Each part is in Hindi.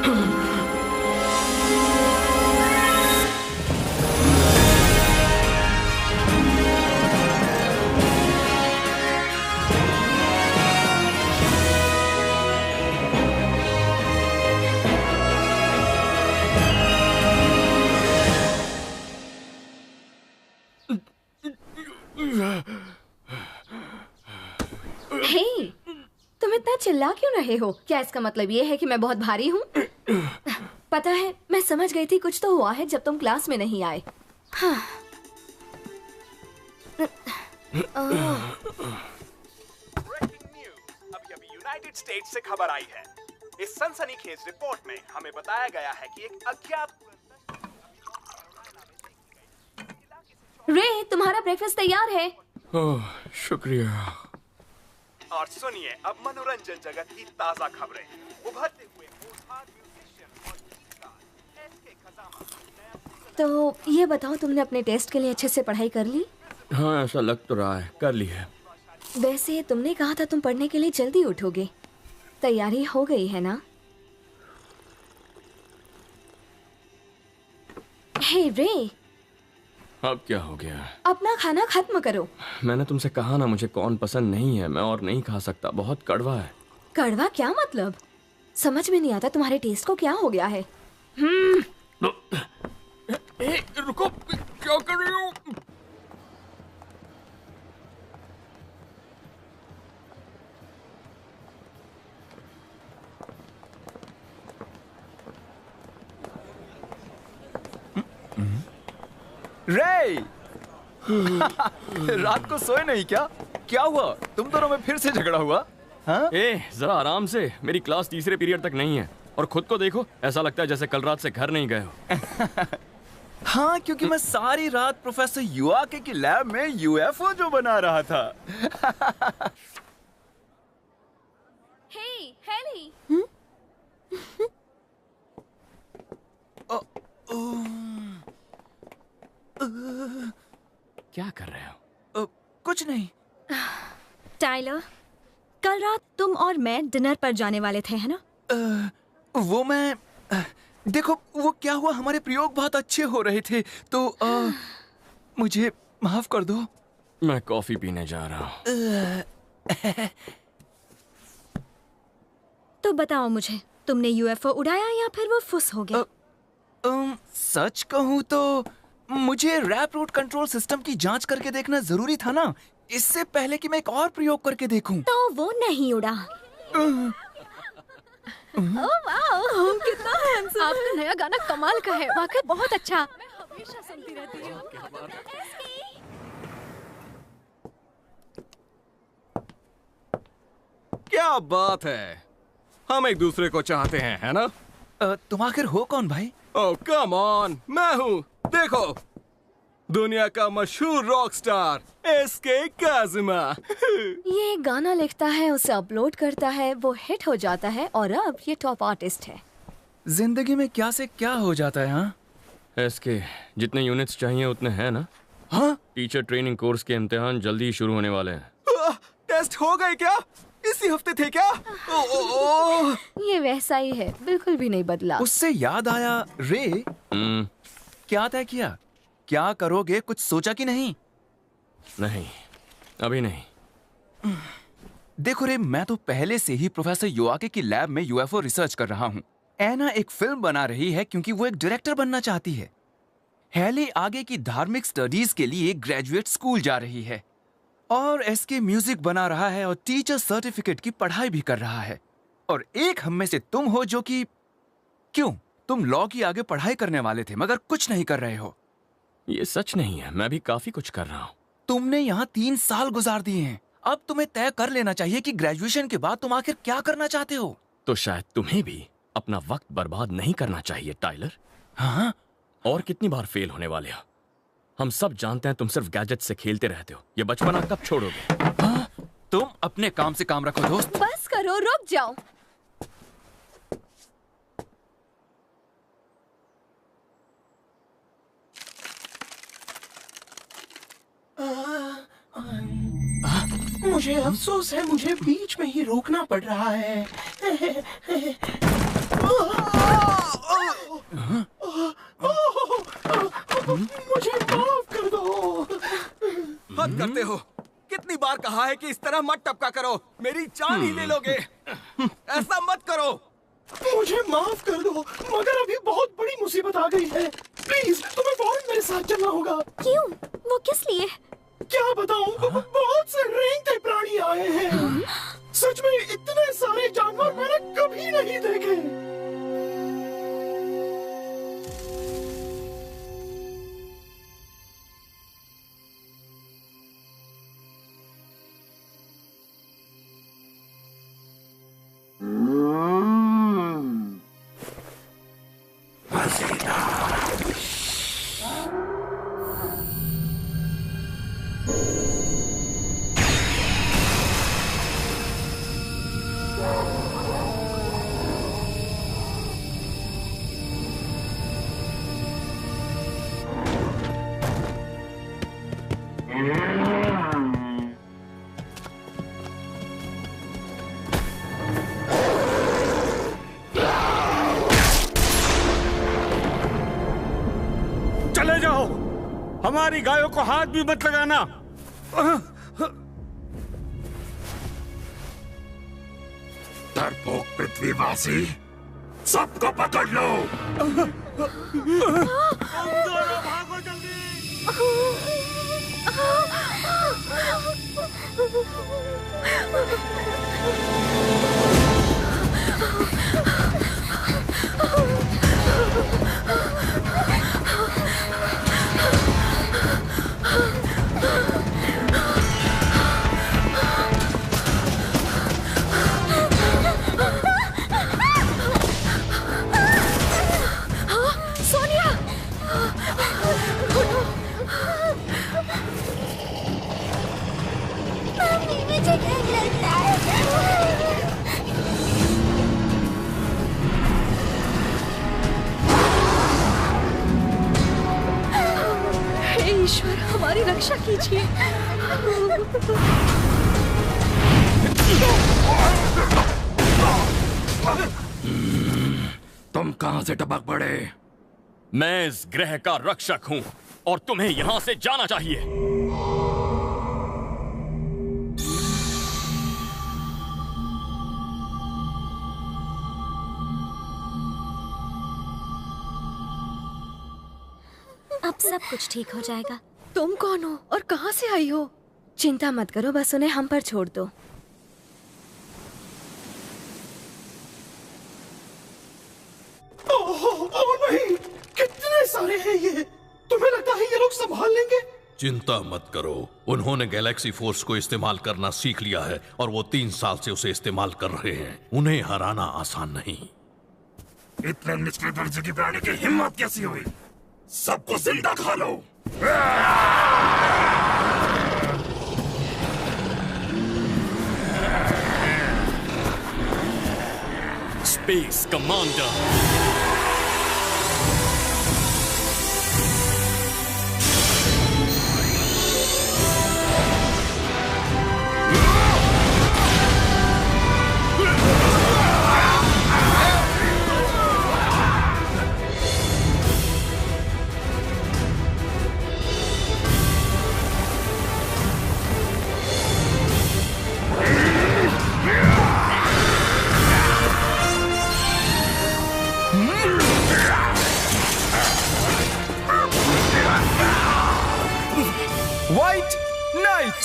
तुम इतना चिल्ला क्यों रहे हो? क्या इसका मतलब ये है कि मैं बहुत भारी हूँ? पता है, मैं समझ गई थी कुछ तो हुआ है जब तुम क्लास में नहीं आए। हाँ। अभी यूनाइटेड स्टेट्स से खबर आई है। इस सनसनीखेज रिपोर्ट में हमें बताया गया है कि एक अज्ञात रे, तुम्हारा ब्रेकफास्ट तैयार है। ओह, शुक्रिया। और सुनिए अब मनोरंजन जगत की ताजा खबरें। उभरते हुए म्यूजिशियन और गीतकार एसके खजामा। तो ये बताओ, तुमने अपने टेस्ट के लिए अच्छे से पढ़ाई कर ली? हाँ, ऐसा लग तो रहा है, कर ली है। वैसे तुमने कहा था तुम पढ़ने के लिए जल्दी उठोगे। तैयारी हो गई है ना? हे रे, अब क्या हो गया? अपना खाना खत्म करो। मैंने तुमसे कहा ना, मुझे कॉर्न पसंद नहीं है, मैं और नहीं खा सकता, बहुत कड़वा है। कड़वा क्या मतलब? समझ में नहीं आता तुम्हारे टेस्ट को क्या हो गया है। रुको, क्या कर रही हो? रे रात को सोए नहीं क्या? क्या हुआ? तुम दोनों में फिर से झगड़ा हुआ? हाँ? जरा आराम से, मेरी क्लास तीसरे पीरियड तक नहीं है और खुद को देखो, ऐसा लगता है जैसे कल रात से घर नहीं गए हो। हाँ, क्योंकि मैं सारी रात प्रोफेसर युआके की लैब में यूएफओ जो बना रहा था। हे, हेली। क्या कर रहे हो? कुछ नहीं। टाइलर, कल रात तुम और मैं डिनर पर जाने वाले थे, है ना? वो मैं देखो, वो क्या हुआ, हमारे प्रयोग बहुत अच्छे हो रहे थे, तो मुझे माफ कर दो। मैं कॉफी पीने जा रहा हूँ। तो बताओ मुझे, तुमने यूएफओ उड़ाया या फिर वो फुस हो गया? सच कहूँ तो मुझे रैप रूट कंट्रोल सिस्टम की जांच करके देखना जरूरी था ना, इससे पहले कि मैं एक और प्रयोग करके देखूं। तो वो नहीं उड़ा। ओह वाओ, कितना हैंडसम। आपका नया गाना कमाल का है, वाकई बहुत अच्छा। मैं हमेशा सुनती रहती हूँ। क्या बात है, हम एक दूसरे को चाहते हैं, है ना? तुम आखिर हो कौन भाई? ओह कम ऑन, मैं हूँ, देखो, दुनिया का मशहूर रॉक स्टार एसके काज़िमा। ये गाना लिखता है, उसे अपलोड करता है, वो हिट हो जाता है और अब ये टॉप आर्टिस्ट है। जिंदगी में क्या से क्या हो जाता है। हाँ, एसके, जितने यूनिट्स चाहिए उतने हैं ना? हाँ? टीचर ट्रेनिंग कोर्स के इम्तिहान जल्दी ही शुरू होने वाले हैं। टेस्ट हो गए क्या? इसी हफ्ते थे क्या? ये वैसा ही है, बिल्कुल भी नहीं बदला। उससे याद आया, रे क्या तय किया? क्या करोगे, कुछ सोचा कि नहीं? नहीं, अभी नहीं। देखो रे, मैं तो पहले से ही प्रोफेसर युआके की लैब में यूएफओ रिसर्च कर रहा हूँ। एना एक फिल्म बना रही है क्योंकि वो एक डायरेक्टर बनना चाहती है। हेली आगे की धार्मिक स्टडीज के लिए ग्रेजुएट स्कूल जा रही है और एसके म्यूजिक बना रहा है और टीचर सर्टिफिकेट की पढ़ाई भी कर रहा है। और एक हम में से तुम हो जो कि क्यों, तुम लॉ की आगे पढ़ाई करने वाले थे मगर कुछ नहीं कर रहे हो। ये सच नहीं है, मैं भी काफी कुछ कर रहा हूँ। तुमने यहाँ 3 साल गुजार दिए हैं, अब तुम्हें तय कर लेना चाहिए कि ग्रेजुएशन के बाद तुम आखिर क्या करना चाहते हो। तो शायद तुम्हें भी अपना वक्त बर्बाद नहीं करना चाहिए टाइलर। हाँ? और कितनी बार फेल होने वाले हो? हम सब जानते हैं तुम सिर्फ गैजेट से खेलते रहते हो, ये बचपना कब छोड़ोगे? हाँ? तुम अपने काम से काम रखो दोस्त। बस करो, रुक जाओ। मुझे अफसोस है, मुझे बीच में ही रोकना पड़ रहा है। मुझे माफ कर दो। हद करते हो। कितनी बार कहा है कि इस तरह मत टपका करो, मेरी जान ही ले लोगे। ऐसा मत करो। मुझे माफ कर दो, मगर अभी बहुत बड़ी मुसीबत आ गई है। प्लीज तुम्हें फौरन मेरे साथ चलना होगा। क्यों? वो किस लिए? क्या बताऊं, बहुत से रेंगते प्राणी आए हैं। सच में इतने सारे जानवर मैंने कभी नहीं देखे। चले जाओ, हमारी गायों को हाथ भी मत लगाना। डरपोक पृथ्वीवासी, सबको पकड़ लो। भागो जल्दी। सोनिया! मम्मी, मुझे डर लगता है। हे ईश्वर, हमारी रक्षा कीजिए। तुम कहां से टपक पड़े? मैं इस ग्रह का रक्षक हूं और तुम्हें यहां से जाना चाहिए। अब सब कुछ ठीक हो जाएगा। तुम कौन हो और कहां से आई हो? चिंता मत करो, बस उन्हें हम पर छोड़ दो। ओह नहीं, कितने सारे हैं ये। तुम्हें लगता है ये लोग संभाल लेंगे? चिंता मत करो, उन्होंने गैलेक्सी फोर्स को इस्तेमाल करना सीख लिया है और वो 3 साल से उसे इस्तेमाल कर रहे हैं। उन्हें हराना आसान नहीं। इतने निचले दर्जे की प्राणी की हिम्मत कैसी हुई? सबको जिंदा खा लो। Space commander. White Knight!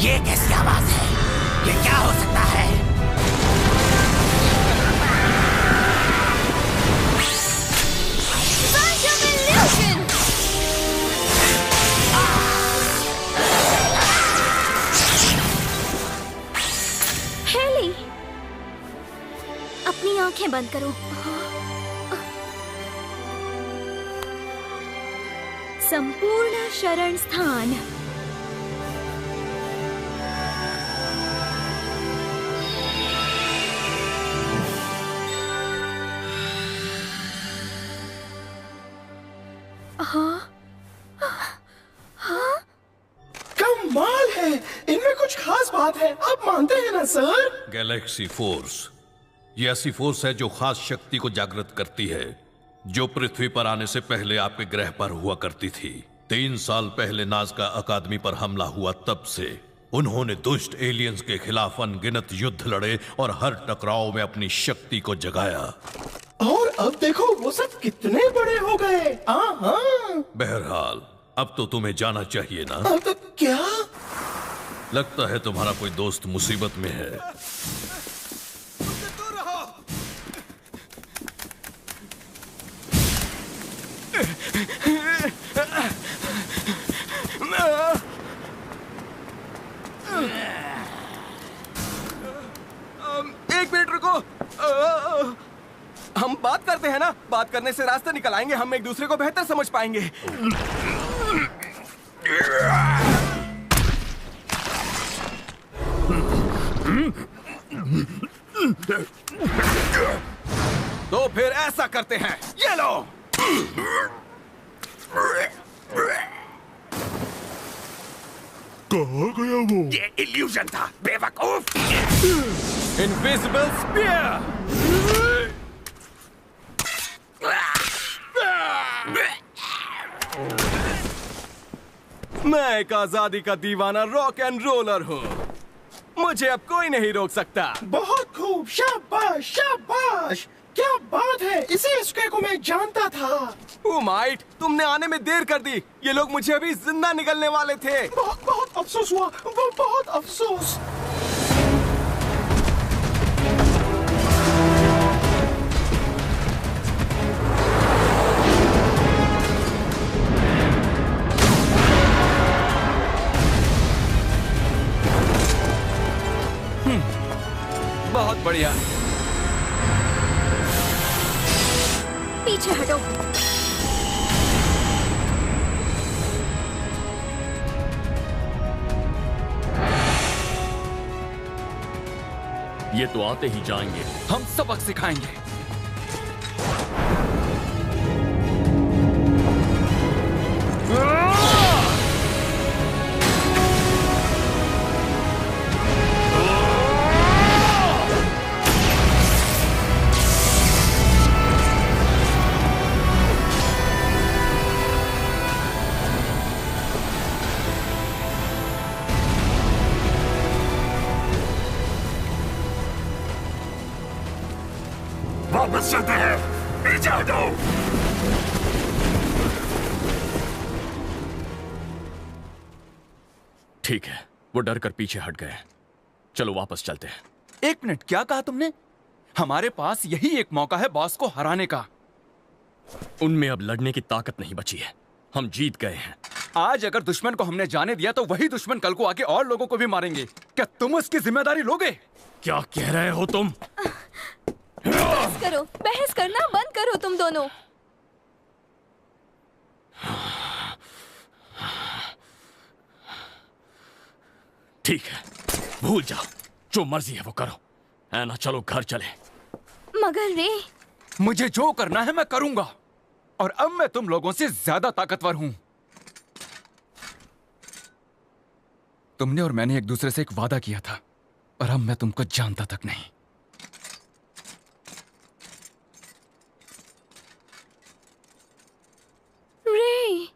ये कैसी आवाज है? ये क्या हो सकता है? हे आंखें बंद करो। संपूर्ण शरण स्थान। कमाल है, इनमें कुछ खास बात है, आप मानते हैं ना सर? गैलेक्सी फोर्स ये ऐसी फोर्स है जो खास शक्ति को जागृत करती है, जो पृथ्वी पर आने से पहले आपके ग्रह पर हुआ करती थी। 3 साल पहले नाज़का अकादमी पर हमला हुआ, तब से उन्होंने दुष्ट एलियंस के खिलाफ अनगिनत युद्ध लड़े और हर टकराव में अपनी शक्ति को जगाया। और अब देखो वो सब कितने बड़े हो गए। बहरहाल अब तो तुम्हें जाना चाहिए ना। अब क्या? लगता है तुम्हारा कोई दोस्त मुसीबत में है। एक मिनट रुको। हम बात करते हैं ना, बात करने से रास्ता निकल आएंगे, हम एक दूसरे को बेहतर समझ पाएंगे। तो फिर ऐसा करते हैं, ये लो। कहाँ गया वो? ये इल्यूजन था, बेवकूफ। Invisible spear. मैं एक आजादी का दीवाना रॉक एंड रोलर हूँ, मुझे अब कोई नहीं रोक सकता। बहुत खूब, शाबाश शाबाश, क्या बात है, इसी स्क्वायर को मैं जानता था। ओ माइट, तुमने आने में देर कर दी, ये लोग मुझे अभी जिंदा निकलने वाले थे। बहुत बहुत अफसोस हुआ, बहुत अफसोस। बहुत बढ़िया। पीछे हटो। ये तो आते ही जाएंगे। हम सबक सिखाएंगे। वापस चलते हैं, पीछे हटो। ठीक है, वो डर कर पीछे हट गए। चलो वापस चलते हैं। 1 मिनट, क्या कहा तुमने? हमारे पास यही एक मौका है बॉस को हराने का। उनमें अब लड़ने की ताकत नहीं बची है, हम जीत गए हैं। आज अगर दुश्मन को हमने जाने दिया तो वही दुश्मन कल को आके और लोगों को भी मारेंगे। क्या तुम उसकी जिम्मेदारी लोगे? क्या कह रहे हो तुम? बहस करो, बहस करना बंद करो तुम दोनों। ठीक है, भूल जाओ, जो मर्जी है वो करो। ऐना, चलो घर चले। मगर रे, मुझे जो करना है मैं करूंगा, और अब मैं तुम लोगों से ज्यादा ताकतवर हूं। तुमने और मैंने एक दूसरे से एक वादा किया था, और अब मैं तुमको जानता तक नहीं। रे,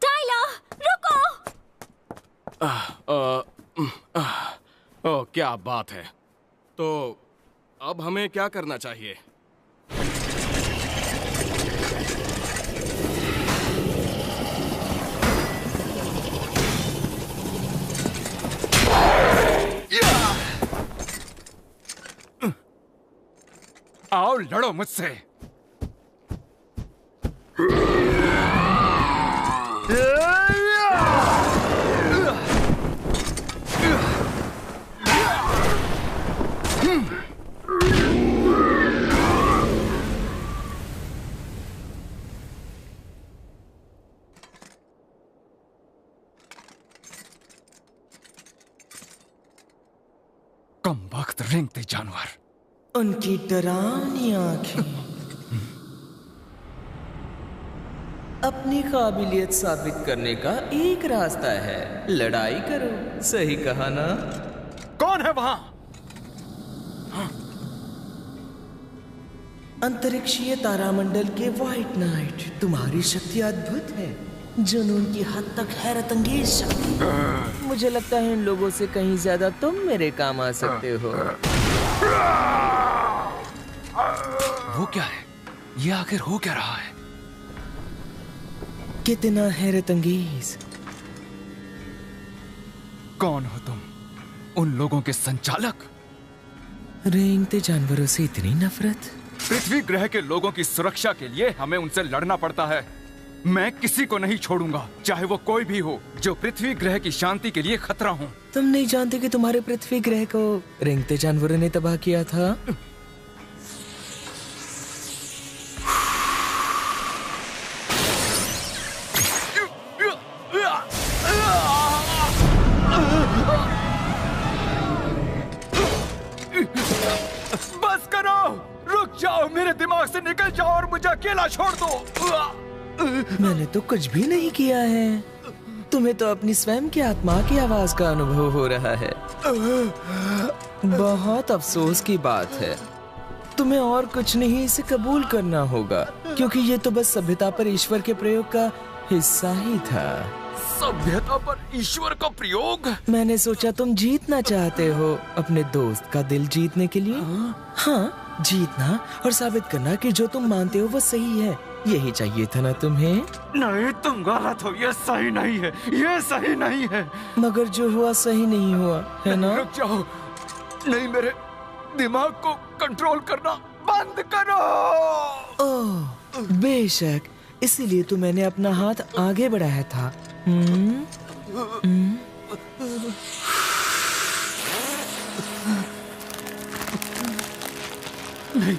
टाइलर, रुको। ओह, क्या बात है। तो अब हमें क्या करना चाहिए? आओ लड़ो मुझसे। कमबख्त रेंगते जानवर। उनकी डरावनी आंखें अपनी काबिलियत साबित करने का एक रास्ता है, लड़ाई करो। सही कहा ना? कौन है वहां? अंतरिक्षीय तारामंडल के व्हाइट नाइट। तुम्हारी शक्ति अद्भुत है, जुनून की हद तक हैरत अंगेज शक्ति। मुझे लगता है इन लोगों से कहीं ज्यादा तुम मेरे काम आ सकते हो। वो क्या है? ये आखिर हो क्या रहा है? कितना हैरत अंगेज। कौन हो तुम? उन लोगों के संचालक? रेंगते जानवरों से इतनी नफरत? पृथ्वी ग्रह के लोगों की सुरक्षा के लिए हमें उनसे लड़ना पड़ता है। मैं किसी को नहीं छोड़ूंगा, चाहे वो कोई भी हो, जो पृथ्वी ग्रह की शांति के लिए खतरा हो। तुम नहीं जानते कि तुम्हारे पृथ्वी ग्रह को रेंगते जानवरों ने तबाह किया था? बस करो, रुक जाओ, मेरे दिमाग से निकल जाओ और मुझे अकेला छोड़ दो। मैंने तो कुछ भी नहीं किया है। तुम्हें तो अपनी स्वयं की आत्मा की आवाज का अनुभव हो रहा है। बहुत अफसोस की बात है। तुम्हें और कुछ नहीं, इसे कबूल करना होगा, क्योंकि ये तो बस सभ्यता पर ईश्वर के प्रयोग का हिस्सा ही था। सभ्यता पर ईश्वर का प्रयोग? मैंने सोचा तुम जीतना चाहते हो अपने दोस्त का दिल जीतने के लिए। हाँ, जीतना और साबित करना कि जो तुम मानते हो वो सही है। यही चाहिए था ना तुम्हें? नहीं, तुम गलत हो। ये सही नहीं है, ये सही नहीं है। मगर जो हुआ सही नहीं हुआ, है ना? रुक जाओ, नहीं, मेरे दिमाग को कंट्रोल करना बंद करो। ओह, बेशक, इसीलिए तो मैंने अपना हाथ आगे बढ़ाया था। नहीं,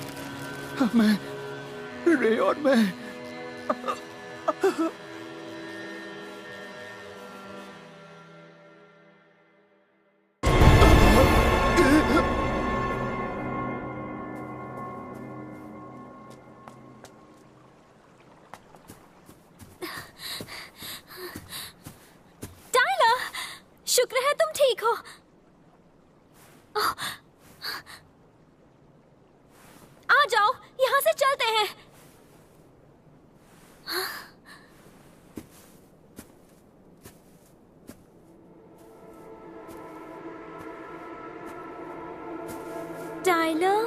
मैं, रे और मैं टाइलर, शुक्र है तुम ठीक हो। आ जाओ, यहाँ से चलते हैं। टाइलर,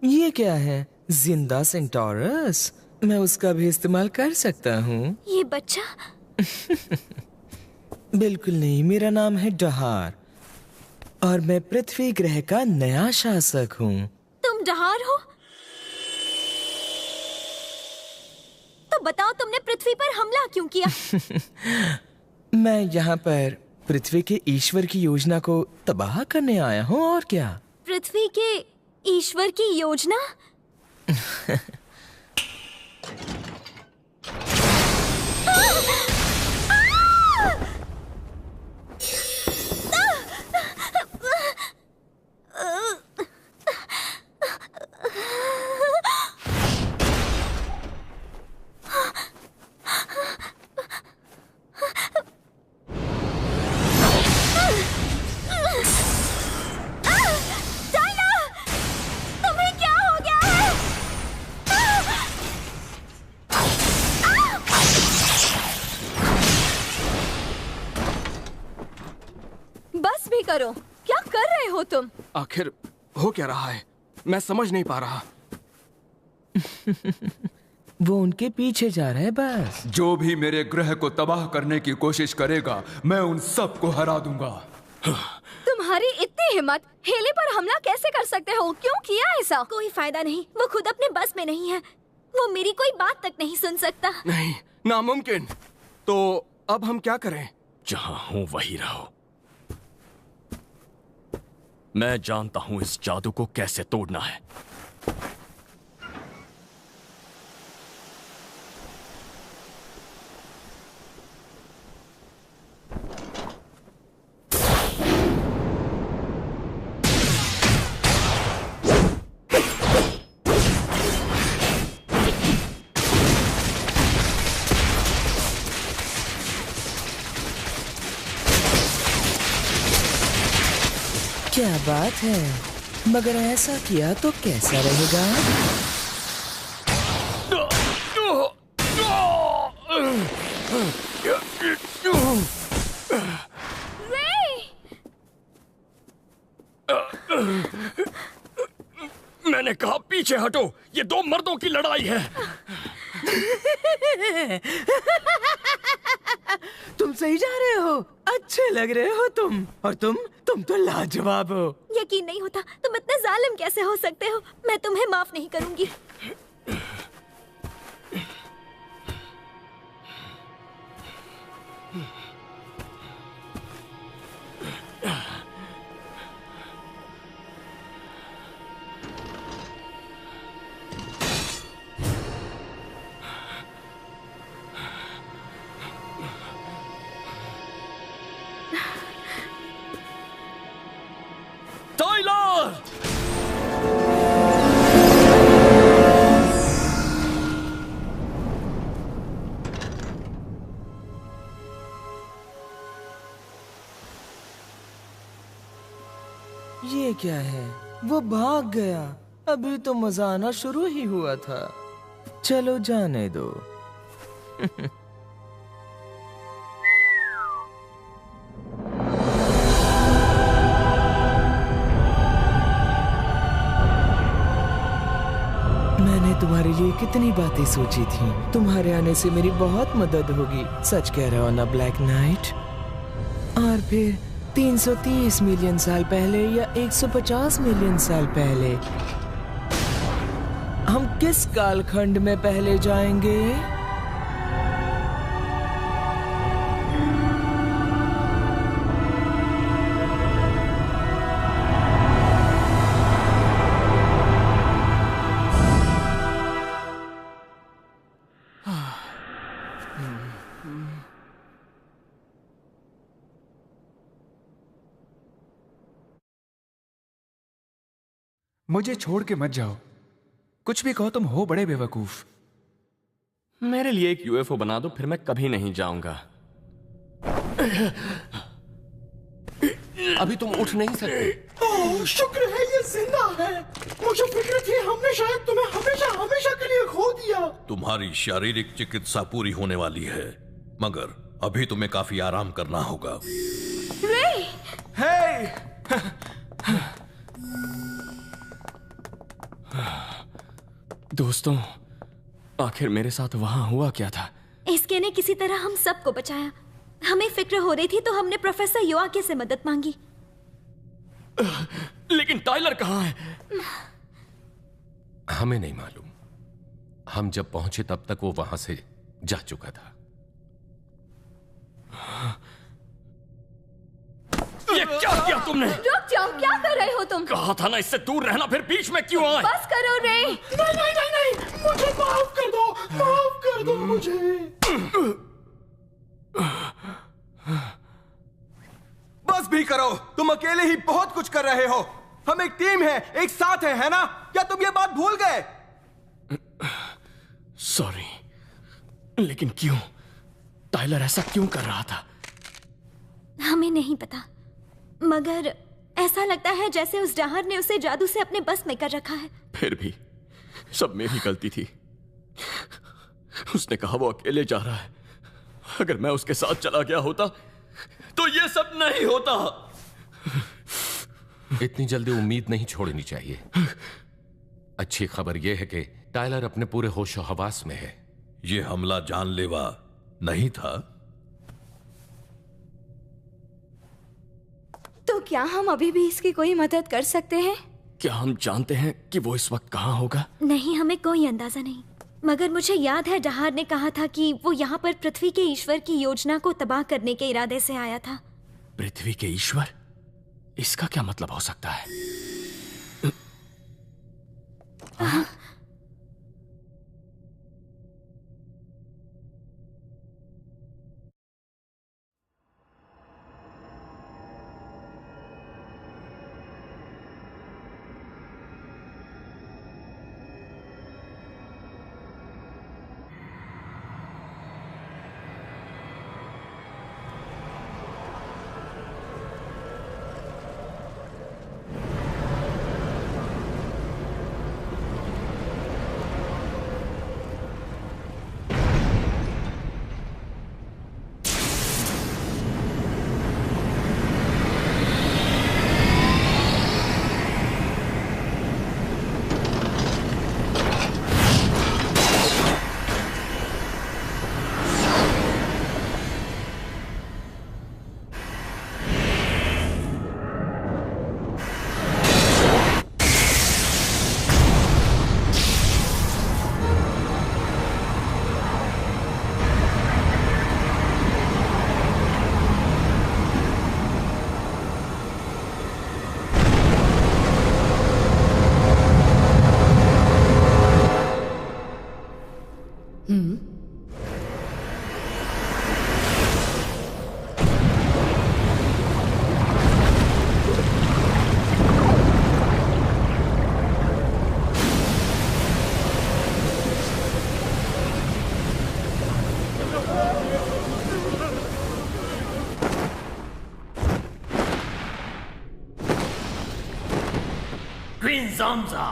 ये क्या है? जिंदा सेंटोरस? मैं उसका भी इस्तेमाल कर सकता हूँ। ये बच्चा? बिल्कुल नहीं, मेरा नाम है डहार और मैं पृथ्वी ग्रह का नया शासक हूँ। तुम डहार हो? तो बताओ, तुमने पृथ्वी पर हमला क्यों किया? मैं यहाँ पर पृथ्वी के ईश्वर की योजना को तबाह करने आया हूँ, और क्या? पृथ्वी के ईश्वर की योजना? करो, क्या कर रहे हो तुम? आखिर हो क्या रहा है? मैं समझ नहीं पा रहा। वो उनके पीछे जा रहा है बस। जो भी मेरे ग्रह को तबाह करने की कोशिश करेगा, मैं उन सबको हरा दूंगा। तुम्हारी इतनी हिम्मत, हेले पर हमला कैसे कर सकते हो? क्यों किया ऐसा? कोई फायदा नहीं, वो खुद अपने बस में नहीं है। वो मेरी कोई बात तक नहीं सुन सकता। नहीं, नामुमकिन। तो अब हम क्या करें? जहां हूं वहीं रहो। मैं जानता हूं इस जादू को कैसे तोड़ना है। क्या बात है, मगर ऐसा किया तो कैसा रहेगा? मैंने कहा पीछे हटो, ये दो मर्दों की लड़ाई है। तुम सही जा रहे हो, अच्छे लग रहे हो तुम। और तुम तो लाजवाब हो। यकीन नहीं होता, तुम इतने जालिम कैसे हो सकते हो। मैं तुम्हें माफ नहीं करूंगी। टाइलर! ये क्या है? वो भाग गया। अभी तो मजा आना शुरू ही हुआ था। चलो जाने दो। मैंने तुम्हारे लिए कितनी बातें सोची थी। तुम्हारे आने से मेरी बहुत मदद होगी। सच कह रहे हो ना ब्लैक नाइट? और फिर 330 मिलियन साल पहले या 150 मिलियन साल पहले, हम किस कालखंड में पहले जाएंगे? मुझे छोड़ के मत जाओ। कुछ भी कहो, तुम हो बड़े बेवकूफ। मेरे लिए एक यूएफओ बना दो, फिर मैं कभी नहीं जाऊंगा। अभी तुम उठ नहीं सकते। ओह, शुक्र है ये जिंदा है। मुझे फिक्र थी हमने शायद तुम्हें हमेशा हमेशा के लिए खो दिया। तुम्हारी शारीरिक चिकित्सा पूरी होने वाली है, मगर अभी तुम्हें काफी आराम करना होगा। दोस्तों, आखिर मेरे साथ वहां हुआ क्या था? एसके ने किसी तरह हम सबको बचाया। हमें फिक्र हो रही थी तो हमने प्रोफेसर योआके से मदद मांगी। लेकिन टाइलर कहाँ है? हमें नहीं मालूम। हम जब पहुंचे तब तक वो वहां से जा चुका था। ये क्या किया तुमने? रुक जाओ, क्या कर रहे हो तुम? कहा था ना इससे दूर रहना, फिर बीच में क्यों आए? बस करो रे। नहीं नहीं नहीं नहीं, मुझे माफ कर दो, माफ कर दो मुझे। बस भी करो, तुम अकेले ही बहुत कुछ कर रहे हो। हम एक टीम है, एक साथ है ना? क्या तुम ये बात भूल गए? सॉरी, लेकिन क्यों? टाइलर ऐसा क्यों कर रहा था? हमें नहीं पता, मगर ऐसा लगता है जैसे उस डाहर ने उसे जादू से अपने बस में कर रखा है। फिर भी सब मेरी गलती थी। उसने कहा वो अकेले जा रहा है। अगर मैं उसके साथ चला गया होता तो ये सब नहीं होता। इतनी जल्दी उम्मीद नहीं छोड़नी चाहिए। अच्छी खबर यह है कि टाइलर अपने पूरे होशो हवास में है। ये हमला जानलेवा नहीं था। तो क्या हम अभी भी इसकी कोई मदद कर सकते हैं? क्या हम जानते हैं कि वो इस वक्त कहाँ होगा? नहीं, हमें कोई अंदाजा नहीं। मगर मुझे याद है डाहर ने कहा था कि वो यहाँ पर पृथ्वी के ईश्वर की योजना को तबाह करने के इरादे से आया था। पृथ्वी के ईश्वर? इसका क्या मतलब हो सकता है? विंजामजा।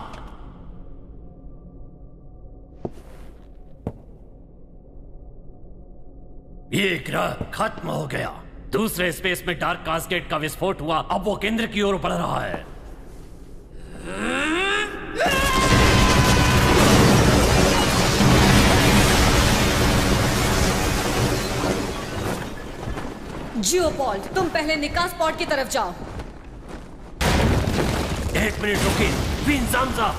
ये ग्रह खत्म हो गया। दूसरे स्पेस में डार्क कास्केड का विस्फोट हुआ, अब वो केंद्र की ओर बढ़ रहा है। जियोपॉल्ट, तुम पहले निकास पॉड की तरफ जाओ। 1 मिनट रुकिए, विंजामजा।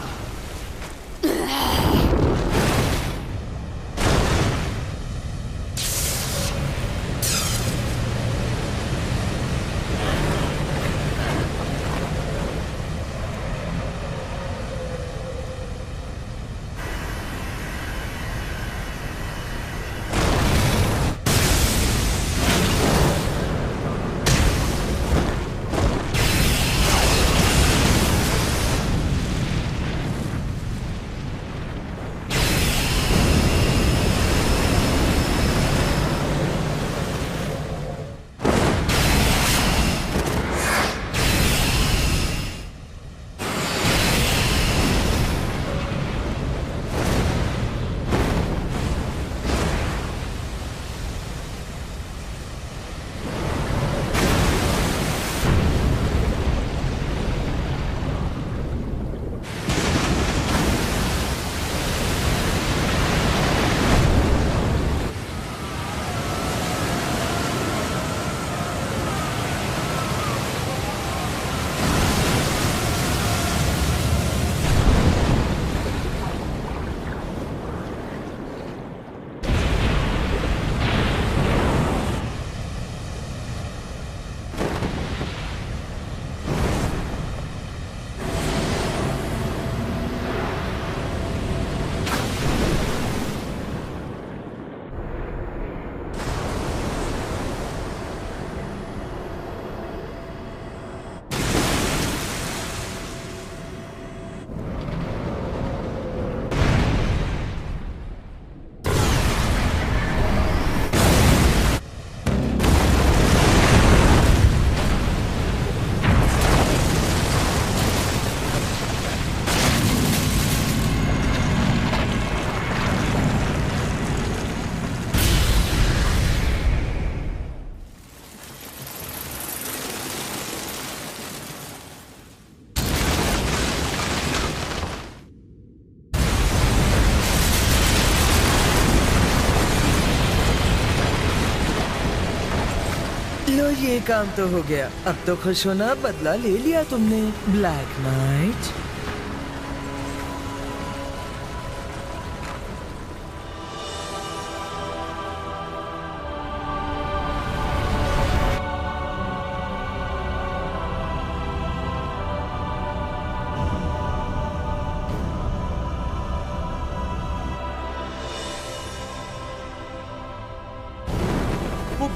लो ये काम तो हो गया। अब तो खुश होना, बदला ले लिया तुमने ब्लैक नाइट।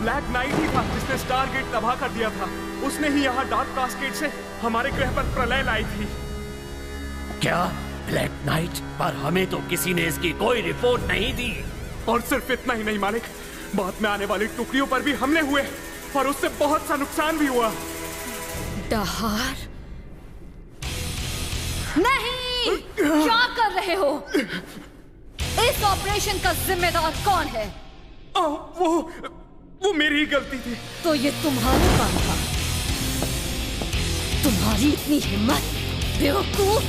ब्लैक नाइट ही था जिसने स्टारगेट तबाह कर दिया था। उसने ही यहाँ डार्क कास्केड से हमारे ग्रह पर प्रलय लाई थी। क्या ब्लैक नाइट? पर हमें तो किसी ने इसकी कोई रिपोर्ट नहीं दी। और सिर्फ इतना ही नहीं मालिक, बाद में आने वाली टुकड़ियों पर भी हमले हुए और उससे बहुत सा नुकसान भी हुआ। डहार नहीं, क्या कर रहे हो? इस ऑपरेशन का जिम्मेदार कौन है? वो मेरी ही गलती थी। तो ये तुम्हारा काम था? तुम्हारी इतनी हिम्मत, बेवकूफ!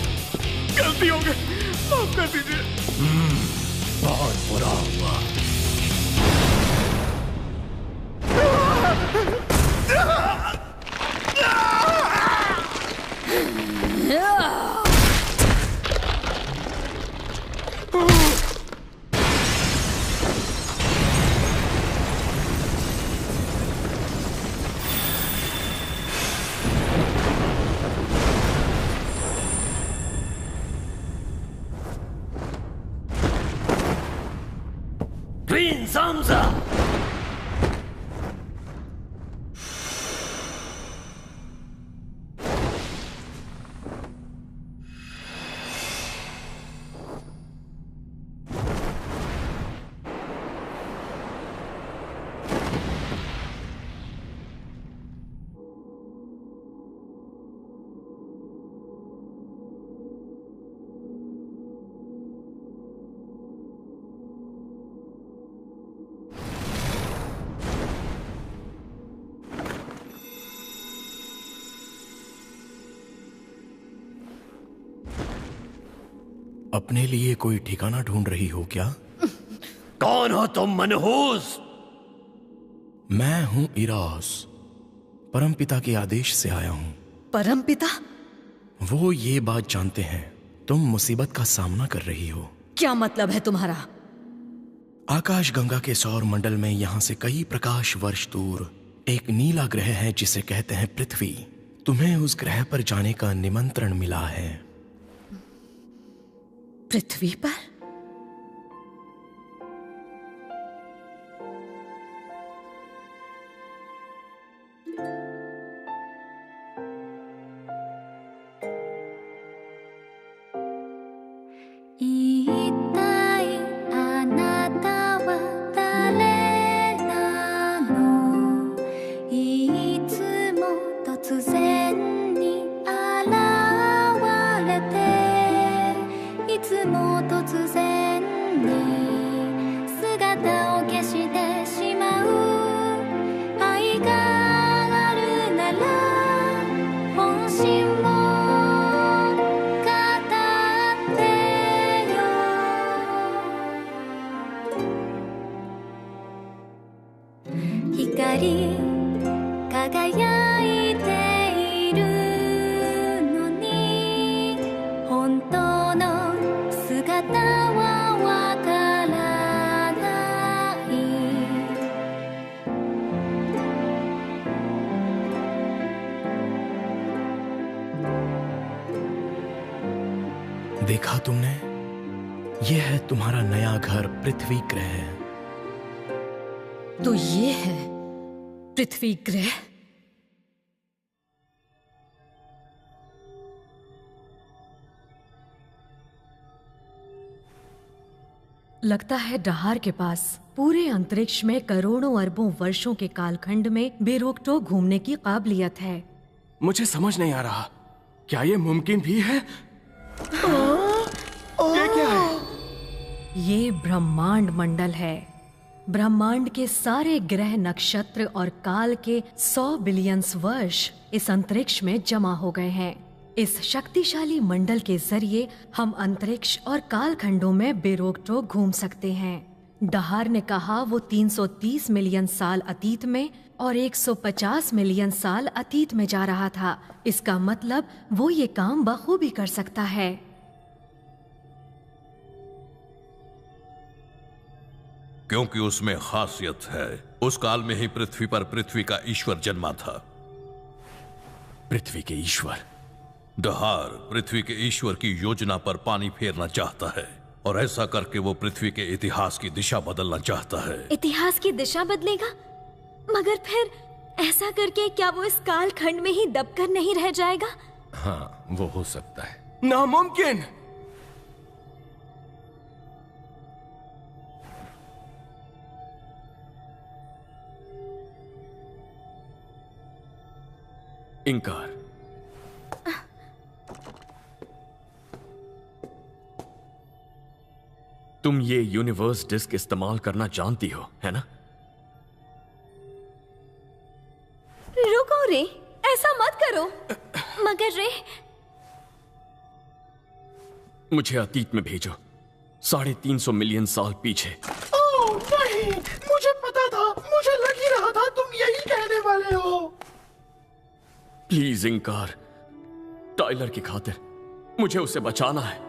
गलती हो गई, माफ कर दीजिए। बहुत बुरा हुआ। अपने लिए कोई ठिकाना ढूंढ रही हो क्या? कौन हो तुम मनहूस? मैं हूं इरास, परमपिता के आदेश से आया हूं। परमपिता? वो ये बात जानते हैं तुम मुसीबत का सामना कर रही हो। क्या मतलब है तुम्हारा? आकाश गंगा के सौर मंडल में यहाँ से कई प्रकाश वर्ष दूर एक नीला ग्रह है जिसे कहते हैं पृथ्वी। तुम्हें उस ग्रह पर जाने का निमंत्रण मिला है। पृथ्वी पर? देखा तुमने? यह है तुम्हारा नया घर पृथ्वी ग्रह। तो ये है पृथ्वी ग्रह? लगता है डहार के पास पूरे अंतरिक्ष में करोड़ों अरबों वर्षों के कालखंड में बेरोक-टोक घूमने की काबिलियत है। मुझे समझ नहीं आ रहा, क्या ये मुमकिन भी है? ये क्या है? ये ब्रह्मांड मंडल है। ब्रह्मांड के सारे ग्रह, नक्षत्र और काल के 100 बिलियन वर्ष इस अंतरिक्ष में जमा हो गए हैं। इस शक्तिशाली मंडल के जरिए हम अंतरिक्ष और कालखंडों में बेरोक-टोक घूम सकते हैं। डहार ने कहा वो 330 मिलियन साल अतीत में और 150 मिलियन साल अतीत में जा रहा था। इसका मतलब वो ये काम बखूबी कर सकता है। क्योंकि उसमें खासियत है। उस काल में ही पृथ्वी पर पृथ्वी का ईश्वर जन्मा था। पृथ्वी के ईश्वर? डहार पृथ्वी के ईश्वर की योजना पर पानी फेरना चाहता है और ऐसा करके वो पृथ्वी के इतिहास की दिशा बदलना चाहता है। इतिहास की दिशा बदलेगा? मगर फिर ऐसा करके क्या वो इस काल खंड में ही दबकर नहीं रह जाएगा? हाँ, वो हो सकता है। नामुमकिन। इंकार। तुम ये यूनिवर्स डिस्क इस्तेमाल करना जानती हो, है ना? रुको रे, ऐसा मत करो। मगर रे, मुझे अतीत में भेजो, 350 मिलियन साल पीछे। ओह नहीं, मुझे पता था, मुझे लग ही रहा था तुम यही कहने वाले हो। प्लीज इंकार, टाइलर की खातिर मुझे उसे बचाना है।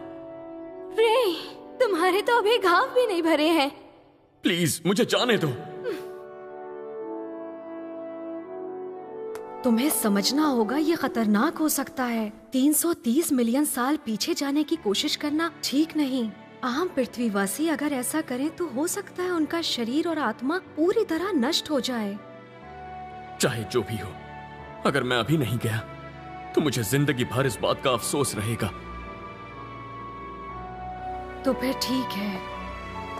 रे, तुम्हारे तो अभी घाव भी नहीं भरे हैं। प्लीज मुझे जाने दो। तुम्हें समझना होगा ये खतरनाक हो सकता है। 330 मिलियन साल पीछे जाने की कोशिश करना ठीक नहीं। आम पृथ्वीवासी अगर ऐसा करें तो हो सकता है उनका शरीर और आत्मा पूरी तरह नष्ट हो जाए। चाहे जो भी हो, अगर मैं अभी नहीं गया तो मुझे जिंदगी भर इस बात का अफसोस रहेगा। तो फिर ठीक है,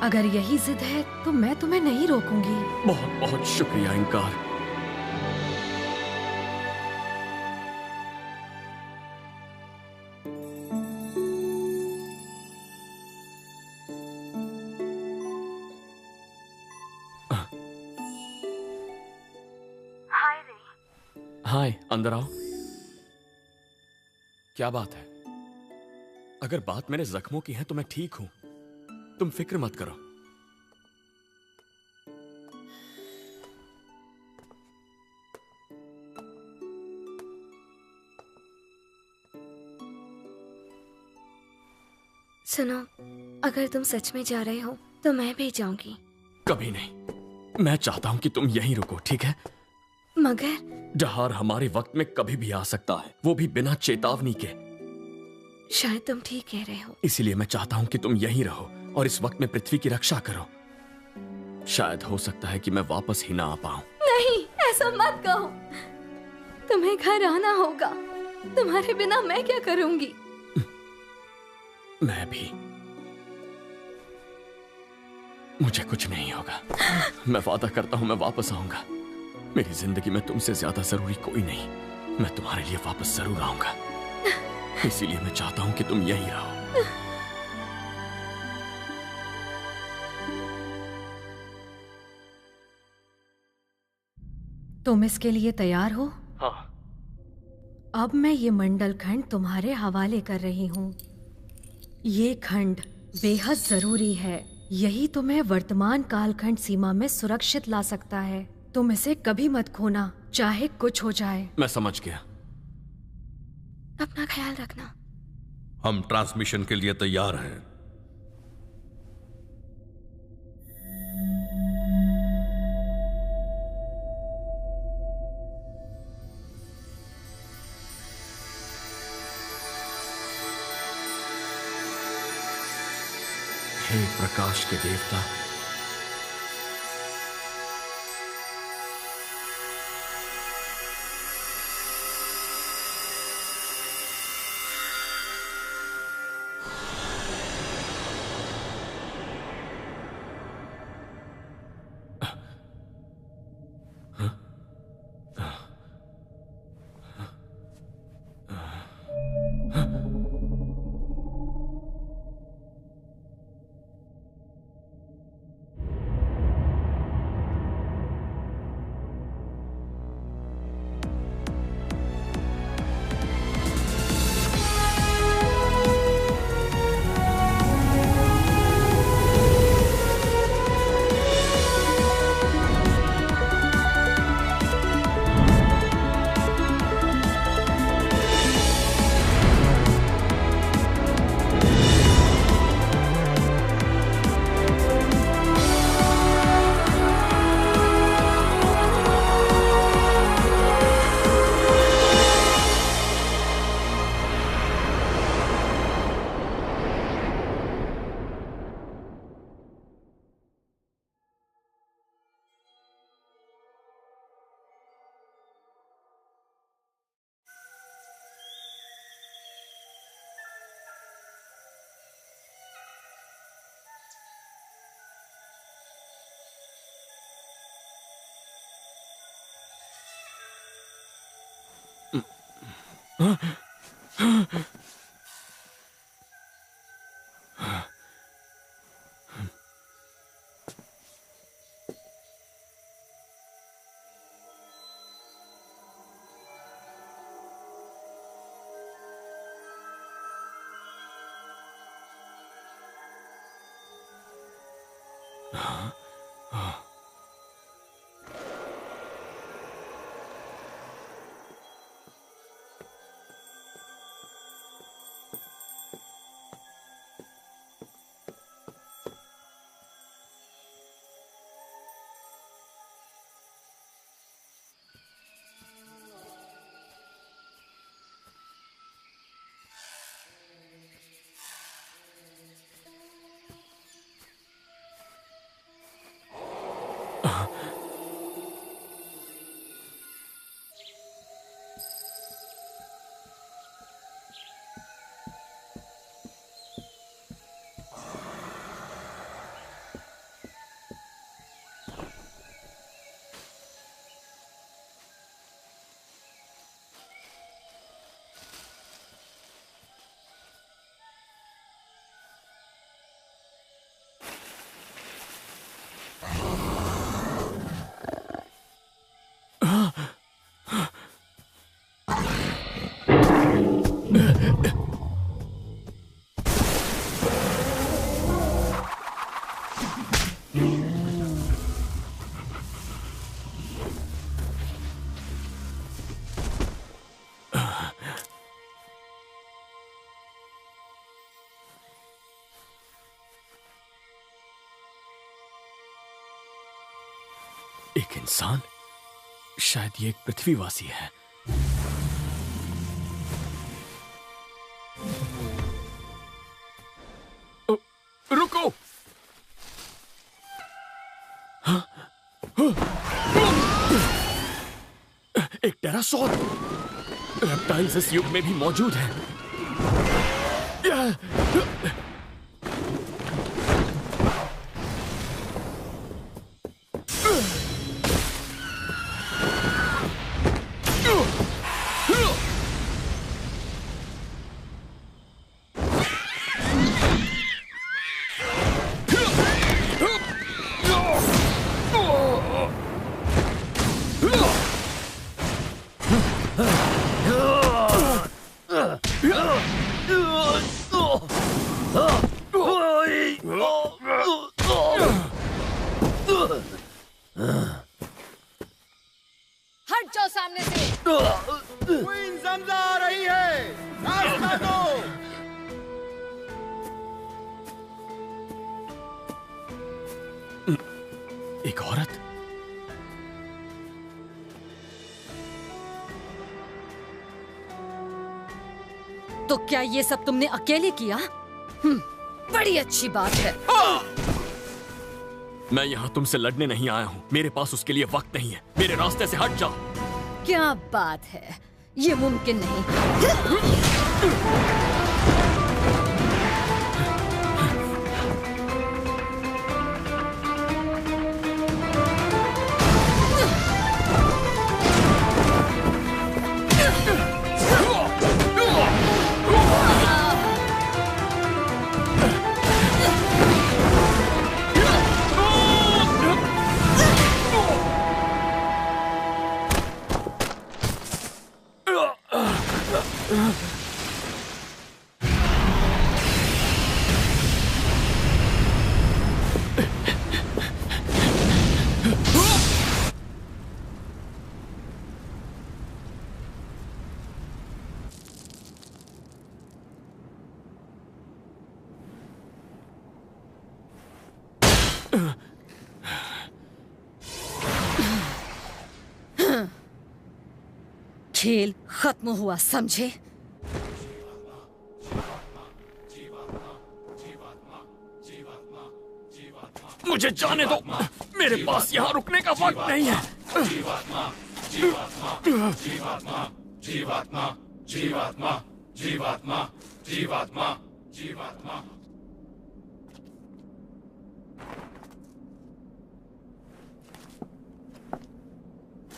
अगर यही जिद है तो मैं तुम्हें नहीं रोकूंगी। बहुत बहुत शुक्रिया इंकार। हाय रे। हाय, अंदर आओ। क्या बात है? अगर बात मेरे जख्मों की है तो मैं ठीक हूं, तुम फिक्र मत करो। सुनो, अगर तुम सच में जा रहे हो तो मैं भी जाऊंगी। कभी नहीं। मैं चाहता हूं कि तुम यहीं रुको, ठीक है? मगर जहार हमारे वक्त में कभी भी आ सकता है, वो भी बिना चेतावनी के। शायद तुम ठीक कह रहे हो। इसीलिए मैं चाहता हूं कि तुम यहीं रहो और इस वक्त में पृथ्वी की रक्षा करो। शायद हो सकता है कि मैं वापस ही ना आ पाऊं। नहीं, ऐसा मत कहो। तुम्हें घर आना होगा। तुम्हारे बिना मैं क्या करूंगी? मैं भी। मुझे कुछ नहीं होगा। मैं वादा करता हूं मैं वापस आऊंगा। मेरी जिंदगी में तुमसे ज्यादा जरूरी कोई नहीं। मैं तुम्हारे लिए वापस जरूर आऊंगा। इसीलिए मैं चाहता हूं कि तुम यहीं रहो। तुम इसके लिए तैयार हो? हाँ। अब मैं ये मंडल खंड तुम्हारे हवाले कर रही हूँ। ये खंड बेहद जरूरी है। यही तुम्हें वर्तमान कालखंड सीमा में सुरक्षित ला सकता है। तुम इसे कभी मत खोना, चाहे कुछ हो जाए। मैं समझ गया। अपना ख्याल रखना। हम ट्रांसमिशन के लिए तैयार हैं। हे प्रकाश के देवता, एक इंसान? शायद ये एक पृथ्वीवासी है। रुको! एक टेरासॉर रेप्टाइल्स इस युग में भी मौजूद है। हट जाओ सामने से। क्वीन ज़मज़ा आ रही है, रास्ता दो। एक औरत? तो क्या ये सब तुमने अकेले किया? बड़ी अच्छी बात है। मैं यहाँ तुमसे लड़ने नहीं आया हूँ। मेरे पास उसके लिए वक्त नहीं है। मेरे रास्ते से हट जाओ। क्या बात है, ये मुमकिन नहीं। खेल खत्म हुआ, समझे? मुझे जाने दो। मेरे पास यहाँ रुकने का वक्त नहीं है। जीवात्मा, जीवात्मा, जीवात्मा, जीवात्मा, जीवात्मा, जीवात्मा, जीवात्मा, जीवात्मा।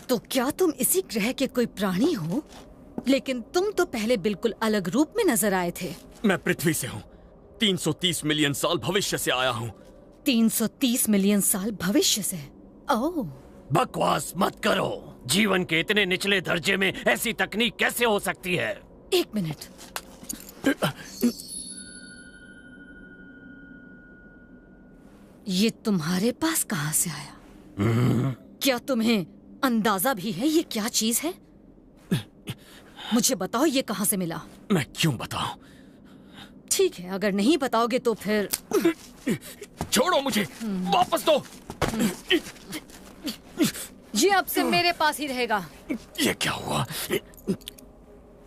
तो क्या तुम इसी ग्रह के कोई प्राणी हो? लेकिन तुम तो पहले बिल्कुल अलग रूप में नजर आए थे। मैं पृथ्वी से हूँ। 330 मिलियन साल भविष्य से आया हूँ। 330 मिलियन साल भविष्य से? ओह, बकवास मत करो। जीवन के इतने निचले दर्जे में ऐसी तकनीक कैसे हो सकती है? एक मिनट। ये तुम्हारे पास कहाँ से आया? क्या तुम्हें अंदाजा भी है ये क्या चीज है? मुझे बताओ ये कहाँ से मिला? मैं क्यों बताऊं? ठीक है, अगर नहीं बताओगे तो फिर छोड़ो मुझे, वापस दो। ये अब से मेरे पास ही रहेगा। ये क्या हुआ?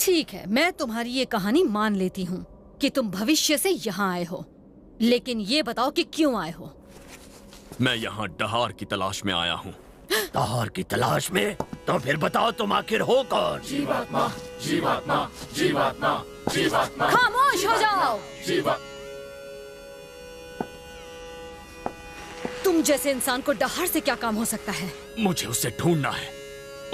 ठीक है, मैं तुम्हारी ये कहानी मान लेती हूँ कि तुम भविष्य से यहाँ आए हो, लेकिन ये बताओ कि क्यों आए हो? मैं यहाँ डहार की तलाश में आया हूँ। डहार की तलाश में? तो फिर बताओ तुम आखिर हो कौन? जीवात्मा, जीवात्मा, जीवात्मा, जीवात्मा। खामोश हो जाओ। तुम जैसे इंसान को डहार से क्या काम हो सकता है? मुझे उसे ढूंढना है।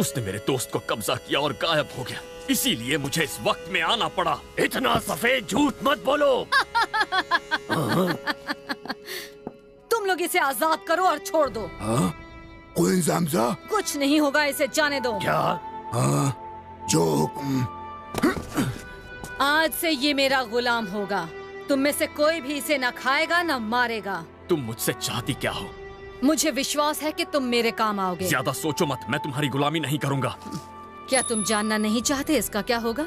उसने मेरे दोस्त को कब्जा किया और गायब हो गया, इसीलिए मुझे इस वक्त में आना पड़ा। इतना सफेद झूठ मत बोलो। तुम लोग इसे आजाद करो और छोड़ दो। क्वीन ज़मज़ा? कुछ नहीं होगा, इसे जाने दो। क्या? जो हुक्म। आज से ये मेरा गुलाम होगा। तुम में से कोई भी इसे न खाएगा न मारेगा। तुम मुझसे चाहती क्या हो? मुझे विश्वास है कि तुम मेरे काम आओगे। ज्यादा सोचो मत, मैं तुम्हारी गुलामी नहीं करूंगा। क्या तुम जानना नहीं चाहते इसका क्या होगा?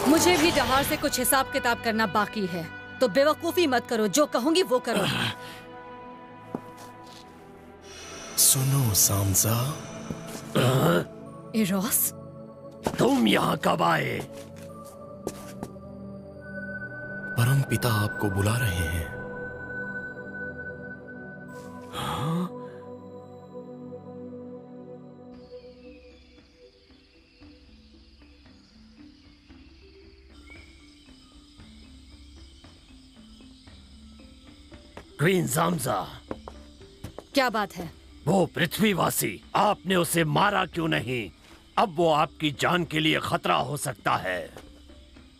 मुझे भी डहार से कुछ हिसाब किताब करना बाकी है। तो बेवकूफी मत करो, जो कहूंगी वो करो। सुनो सांसा। इरोस, तुम यहाँ कब आए? परम पिता आपको बुला रहे हैं। क्वीन ज़ामज़ा, क्या बात है? वो पृथ्वीवासी, आपने उसे मारा क्यों नहीं? अब वो आपकी जान के लिए खतरा हो सकता है।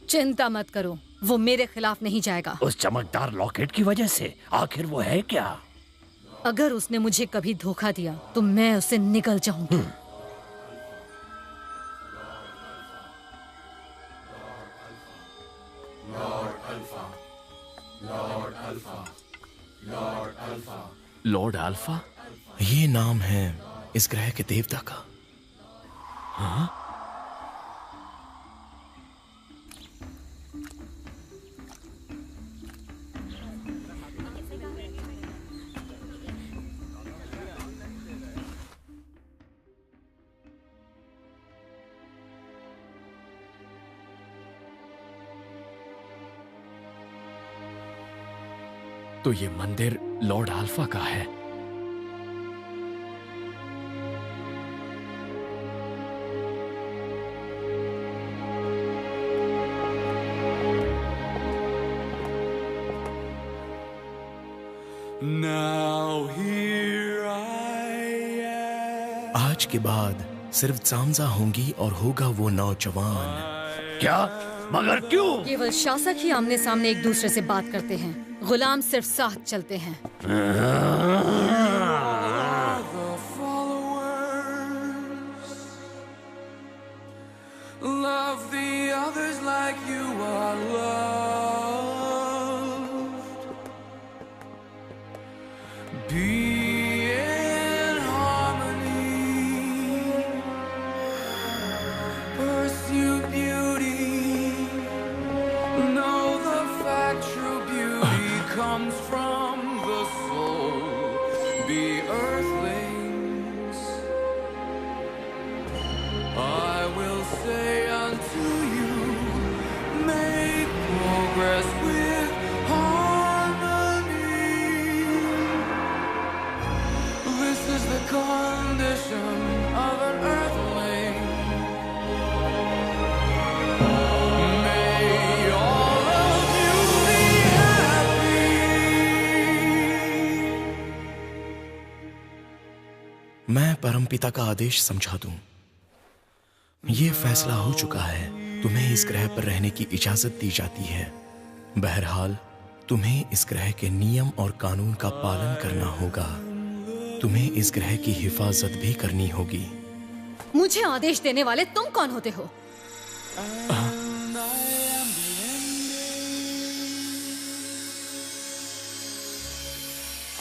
चिंता मत करो, वो मेरे खिलाफ नहीं जाएगा। उस चमकदार लॉकेट की वजह से? आखिर वो है क्या? अगर उसने मुझे कभी धोखा दिया तो मैं उसे निगल जाऊंगी। Lord alpha? ये नाम है इस ग्रह के देवता का। हाँ? तो ये मंदिर लॉर्ड अल्फा का है। आज के बाद सिर्फ ज़ामज़ा होंगी और होगा वो नौजवान। क्या? मगर क्यों? केवल शासक ही आमने सामने एक दूसरे से बात करते हैं, गुलाम सिर्फ साथ चलते हैं। Love the others like you are loved. Be in harmony. Pursue beauty. Know the fact true beauty comes from the soul. Be earthlings. I will say unto you, make progress with harmony. This is the condition of an earthling. May all of you be happy. मैं परमपिता का आदेश समझा दूं। ये फैसला हो चुका है, तुम्हें इस ग्रह पर रहने की इजाजत दी जाती है। बहरहाल तुम्हें इस ग्रह के नियम और कानून का पालन करना होगा। तुम्हें इस ग्रह की हिफाजत भी करनी होगी। मुझे आदेश देने वाले तुम कौन होते हो?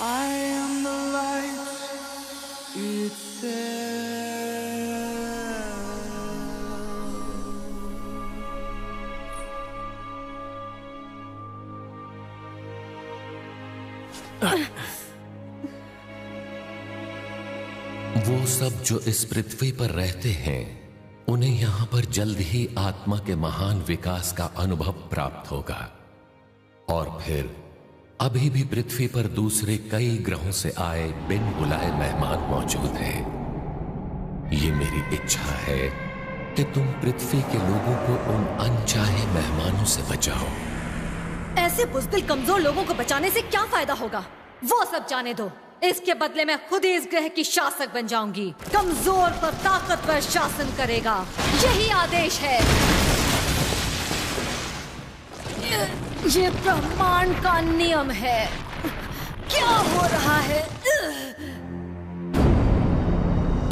I am the light itself. वो सब जो इस पृथ्वी पर रहते हैं, उन्हें यहाँ पर जल्द ही आत्मा के महान विकास का अनुभव प्राप्त होगा। और फिर अभी भी पृथ्वी पर दूसरे कई ग्रहों से आए बिन बुलाए मेहमान मौजूद हैं। ये मेरी इच्छा है कि तुम पृथ्वी के लोगों को उन अनचाहे मेहमानों से बचाओ। ऐसे बुज़दिल कमजोर लोगों को बचाने से क्या फायदा होगा? वो सब जाने दो। इसके बदले मैं खुद ही इस ग्रह की शासक बन जाऊंगी। कमजोर पर ताकतवर शासन करेगा, यही आदेश है। ये ब्रह्मांड का नियम है। क्या हो रहा है?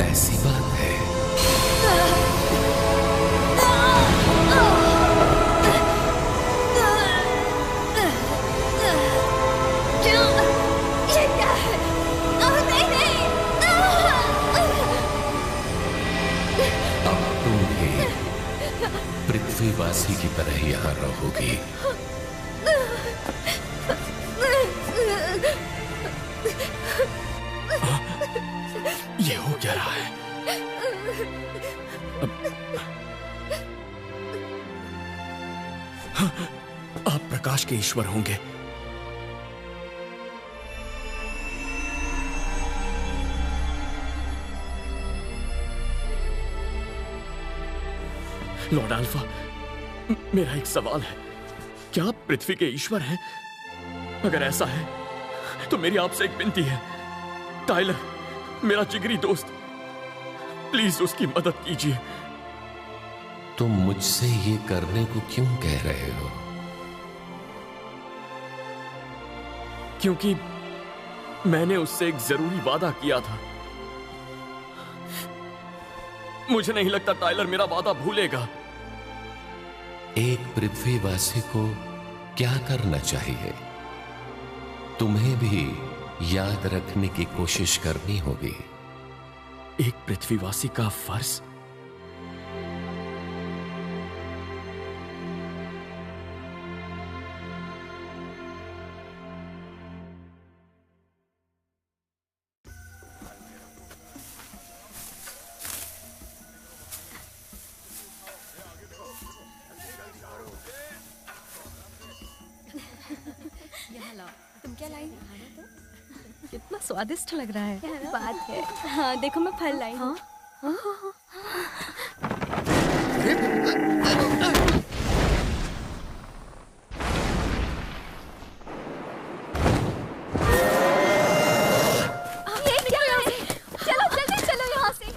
ऐसी बात है। पृथ्वीवासी की तरह यहाँ रहोगी। ये हो क्या रहा है? आप प्रकाश के ईश्वर होंगे। लॉर्ड अल्फा, मेरा एक सवाल है, क्या आप पृथ्वी के ईश्वर हैं? अगर ऐसा है तो मेरी आपसे एक विनती है, टाइलर मेरा जिगरी दोस्त, प्लीज उसकी मदद कीजिए। तुम मुझसे ये करने को क्यों कह रहे हो? क्योंकि मैंने उससे एक जरूरी वादा किया था। मुझे नहीं लगता टाइलर मेरा वादा भूलेगा। एक पृथ्वीवासी को क्या करना चाहिए? तुम्हें भी याद रखने की कोशिश करनी होगी। एक पृथ्वीवासी का फर्ज? तुम क्या लाई? कितना स्वादिष्ट लग रहा है। क्या बात है। हाँ देखो मैं फल लाई हूँ। चलो जल्दी चलो यहाँ से।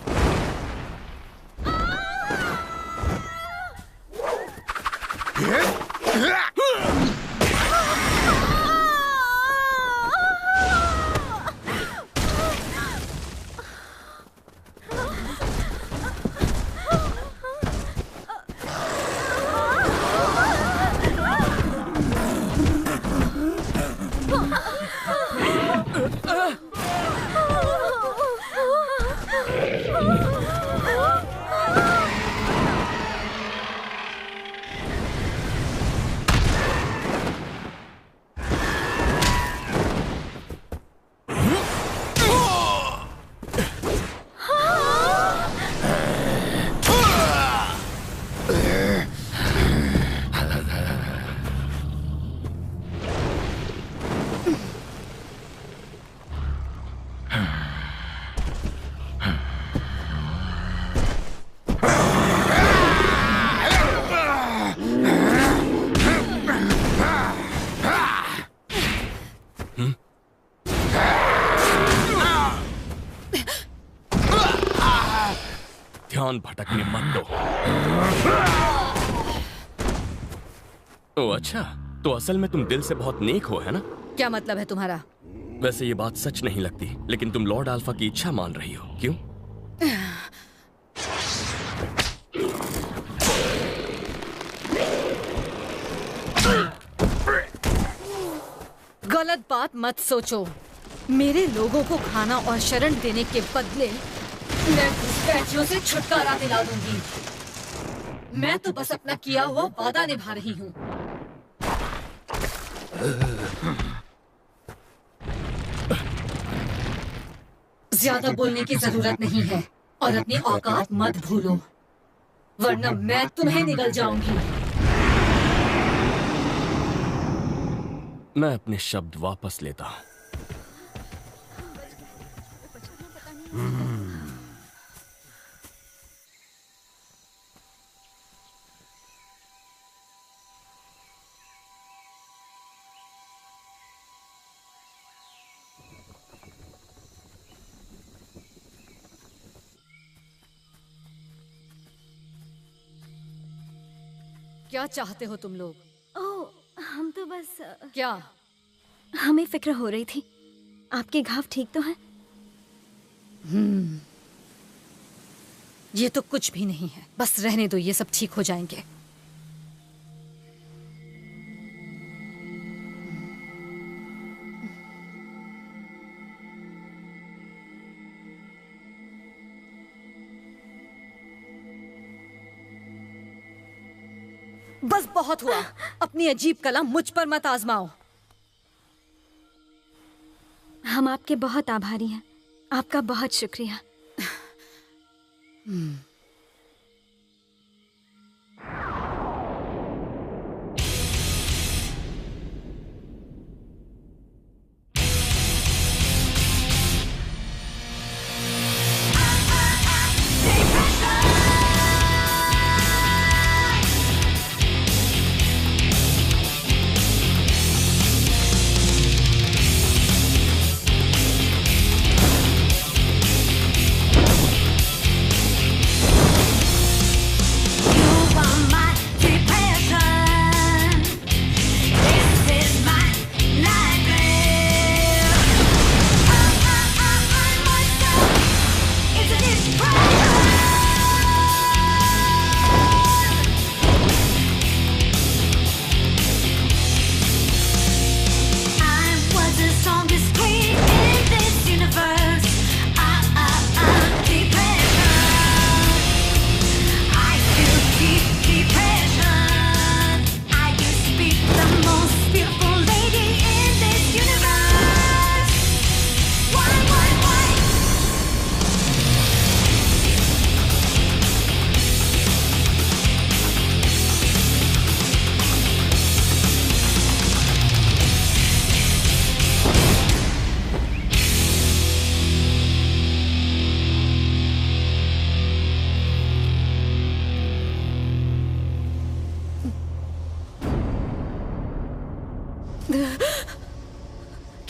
ध्यान भटकने मत दो। ओह अच्छा, तो असल में तुम दिल से बहुत नेक हो, है ना? क्या मतलब है तुम्हारा? वैसे ये बात सच नहीं लगती, लेकिन तुम लॉर्ड अल्फा की इच्छा मान रही हो, क्यों? गलत बात मत सोचो। मेरे लोगों को खाना और शरण देने के बदले मैं घुसपैठियों से छुटकारा दिला दूंगी। मैं तो बस अपना किया हुआ वादा निभा रही हूँ। ज्यादा बोलने की जरूरत नहीं है और अपनी औकात मत भूलो, वरना मैं तुम्हें निगल जाऊंगी। मैं अपने शब्द वापस लेता हूँ। क्या चाहते हो तुम लोग? ओह हम तो बस क्या? हमें फिक्र हो रही थी, आपके घाव ठीक तो हैं? ये तो कुछ भी नहीं है, बस रहने दो, ये सब ठीक हो जाएंगे। बस बहुत हुआ, अपनी अजीब कला मुझ पर मत आजमाओ। हम आपके बहुत आभारी हैं, आपका बहुत शुक्रिया।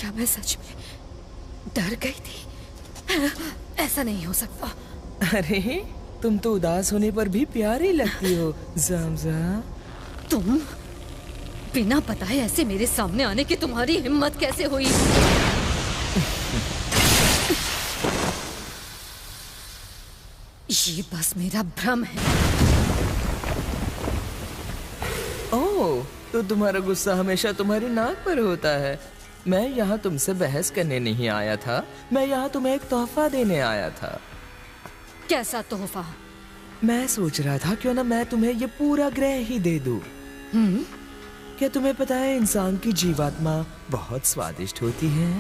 क्या मैं सच में डर गई थी? ऐसा नहीं हो सकता। अरे तुम तो उदास होने पर भी प्यारी लगती हो ज़मज़म। तुम बिना बताए ऐसे मेरे सामने आने की तुम्हारी हिम्मत कैसे हुई? ये बस मेरा भ्रम है। ओह, तो तुम्हारा गुस्सा हमेशा तुम्हारी नाक पर होता है। मैं यहाँ तुमसे बहस करने नहीं आया था, मैं यहाँ तुम्हें एक तोहफा देने आया था। कैसा तोहफा? मैं सोच रहा था क्यों ना मैं तुम्हें ये पूरा ग्रह ही दे दूं। क्या तुम्हें पता है इंसान की जीवात्मा बहुत स्वादिष्ट होती है?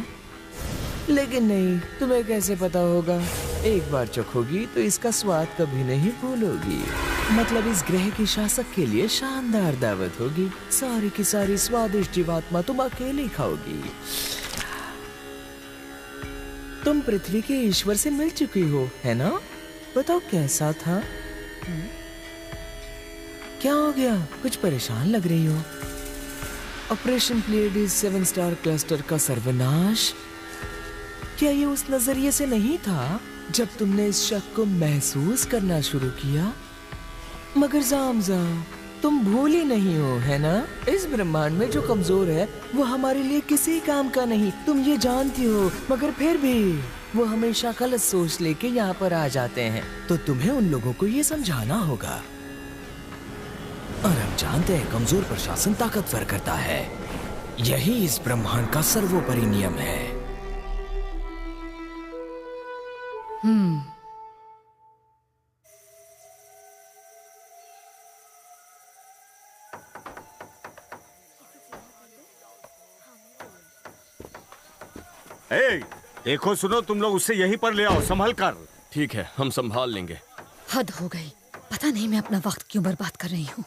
लेकिन नहीं, तुम्हें कैसे पता होगा? एक बार चखोगी तो इसका स्वाद कभी नहीं भूलोगी। मतलब इस ग्रह की शासक के लिए शानदार दावत होगी। सारी की सारी स्वादिष्ट जीवात्मा तुम अकेले खाओगी। तुम पृथ्वी के ईश्वर से मिल चुकी हो, है ना? बताओ कैसा था? क्या हो गया? कुछ परेशान लग रही हो। ऑपरेशन प्लेयर्स 7 स्टार क्लस्टर का सर्वनाश, क्या ये उस नजरिए से नहीं था जब तुमने इस शक को महसूस करना शुरू किया? मगर ज़मज़म, तुम भूली नहीं हो, है ना? इस ब्रह्मांड में जो कमजोर है वो हमारे लिए किसी काम का नहीं, तुम ये जानती हो। मगर फिर भी वो हमेशा गलत सोच लेके यहाँ पर आ जाते हैं। तो तुम्हें उन लोगों को ये समझाना होगा। और हम जानते हैं कमजोर प्रशासन ताकतवर करता है। यही इस ब्रह्मांड का सर्वोपरि नियम है। देखो सुनो, तुम लोग उससे यहीं पर ले आओ, संभल कर। ठीक है, हम संभाल लेंगे। हद हो गई, पता नहीं मैं अपना वक्त क्यों बर्बाद कर रही हूँ।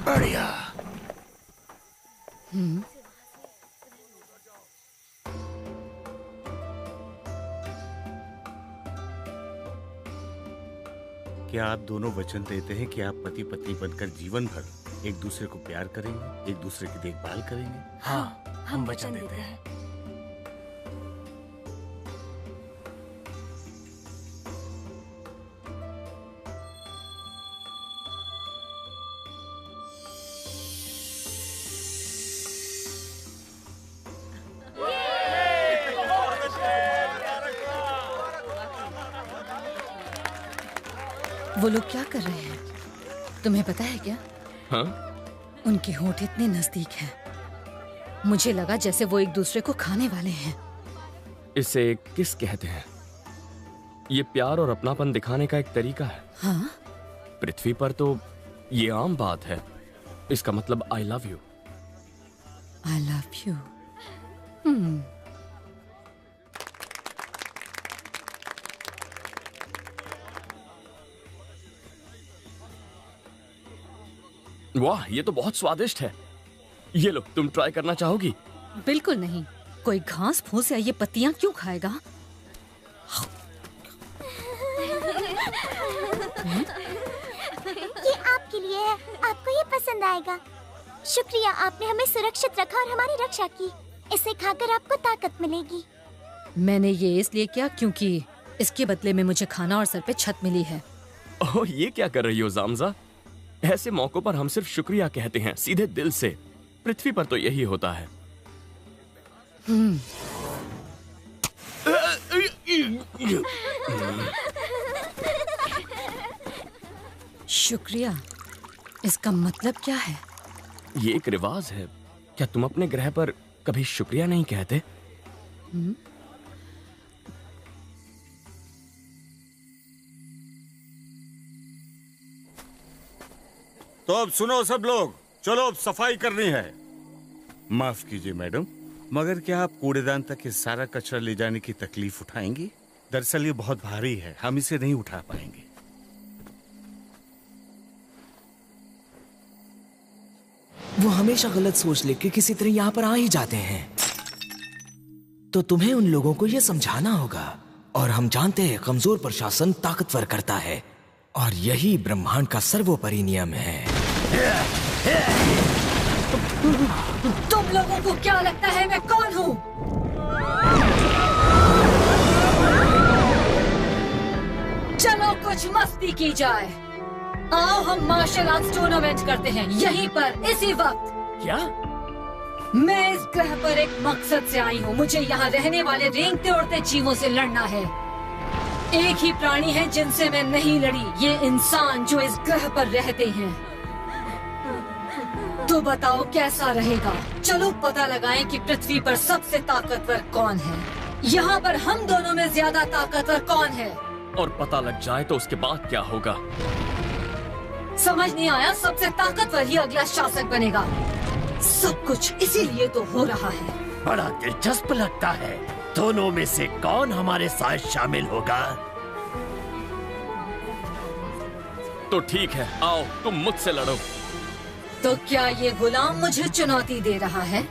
बढ़िया। क्या आप दोनों वचन देते हैं कि आप पति पत्नी बनकर जीवन भर एक दूसरे को प्यार करेंगे, एक दूसरे की देखभाल करेंगे? हाँ, हम वचन देते हैं। वो लोग क्या कर रहे हैं तुम्हें पता है क्या? हाँ? उनके होंठ इतने नजदीक हैं, मुझे लगा जैसे वो एक दूसरे को खाने वाले हैं। इसे किस कहते हैं? ये प्यार और अपनापन दिखाने का एक तरीका है। हाँ? पृथ्वी पर तो ये आम बात है। इसका मतलब I love you. I love you. वाह, ये तो बहुत स्वादिष्ट है। ये लो, तुम ट्राई करना चाहोगी? बिल्कुल नहीं। कोई घास फूस या ये पत्तियां क्यों खाएगा? ये आपके लिए है, आपको ये पसंद आएगा। शुक्रिया, आपने हमें सुरक्षित रखा और हमारी रक्षा की। इसे खाकर आपको ताकत मिलेगी। मैंने ये इसलिए किया क्योंकि इसके बदले में मुझे खाना और सर पे छत मिली है। ओह, ये क्या कर रही हो जामजा? ऐसे मौकों पर हम सिर्फ शुक्रिया कहते हैं, सीधे दिल से। पृथ्वी पर तो यही होता है। शुक्रिया, इसका मतलब क्या है? ये एक रिवाज है। क्या तुम अपने ग्रह पर कभी शुक्रिया नहीं कहते? तो अब सुनो सब लोग, चलो अब सफाई करनी है। माफ कीजिए मैडम, मगर क्या आप कूड़ेदान तक ये सारा कचरा ले जाने की तकलीफ उठाएंगी? दरअसल ये बहुत भारी है, हम इसे नहीं उठा पाएंगे। वो हमेशा गलत सोच लेके किसी तरह यहाँ पर आ ही जाते हैं। तो तुम्हें उन लोगों को ये समझाना होगा। और हम जानते हैं कमजोर प्रशासन ताकतवर करता है, और यही ब्रह्मांड का सर्वोपरि नियम है। तुम लोगों को क्या लगता है मैं कौन हूँ? चलो कुछ मस्ती की जाए। आओ हम मार्शल आर्ट्स टूर्नामेंट करते हैं यहीं पर इसी वक्त। क्या? मैं इस ग्रह पर एक मकसद से आई हूँ। मुझे यहाँ रहने वाले रेंगते उड़ते जीवों से लड़ना है। एक ही प्राणी है जिनसे मैं नहीं लड़ी, ये इंसान जो इस ग्रह पर रहते हैं। तो बताओ कैसा रहेगा? चलो पता लगाएं कि पृथ्वी पर सबसे ताकतवर कौन है। यहाँ पर हम दोनों में ज्यादा ताकतवर कौन है? और पता लग जाए तो उसके बाद क्या होगा? समझ नहीं आया? सबसे ताकतवर ही अगला शासक बनेगा। सब कुछ इसीलिए तो हो रहा है। बड़ा दिलचस्प लगता है। दोनों में से कौन हमारे साथ शामिल होगा? तो ठीक है, आओ तुम मुझसे लड़ो। तो क्या ये गुलाम मुझे चुनौती दे रहा है?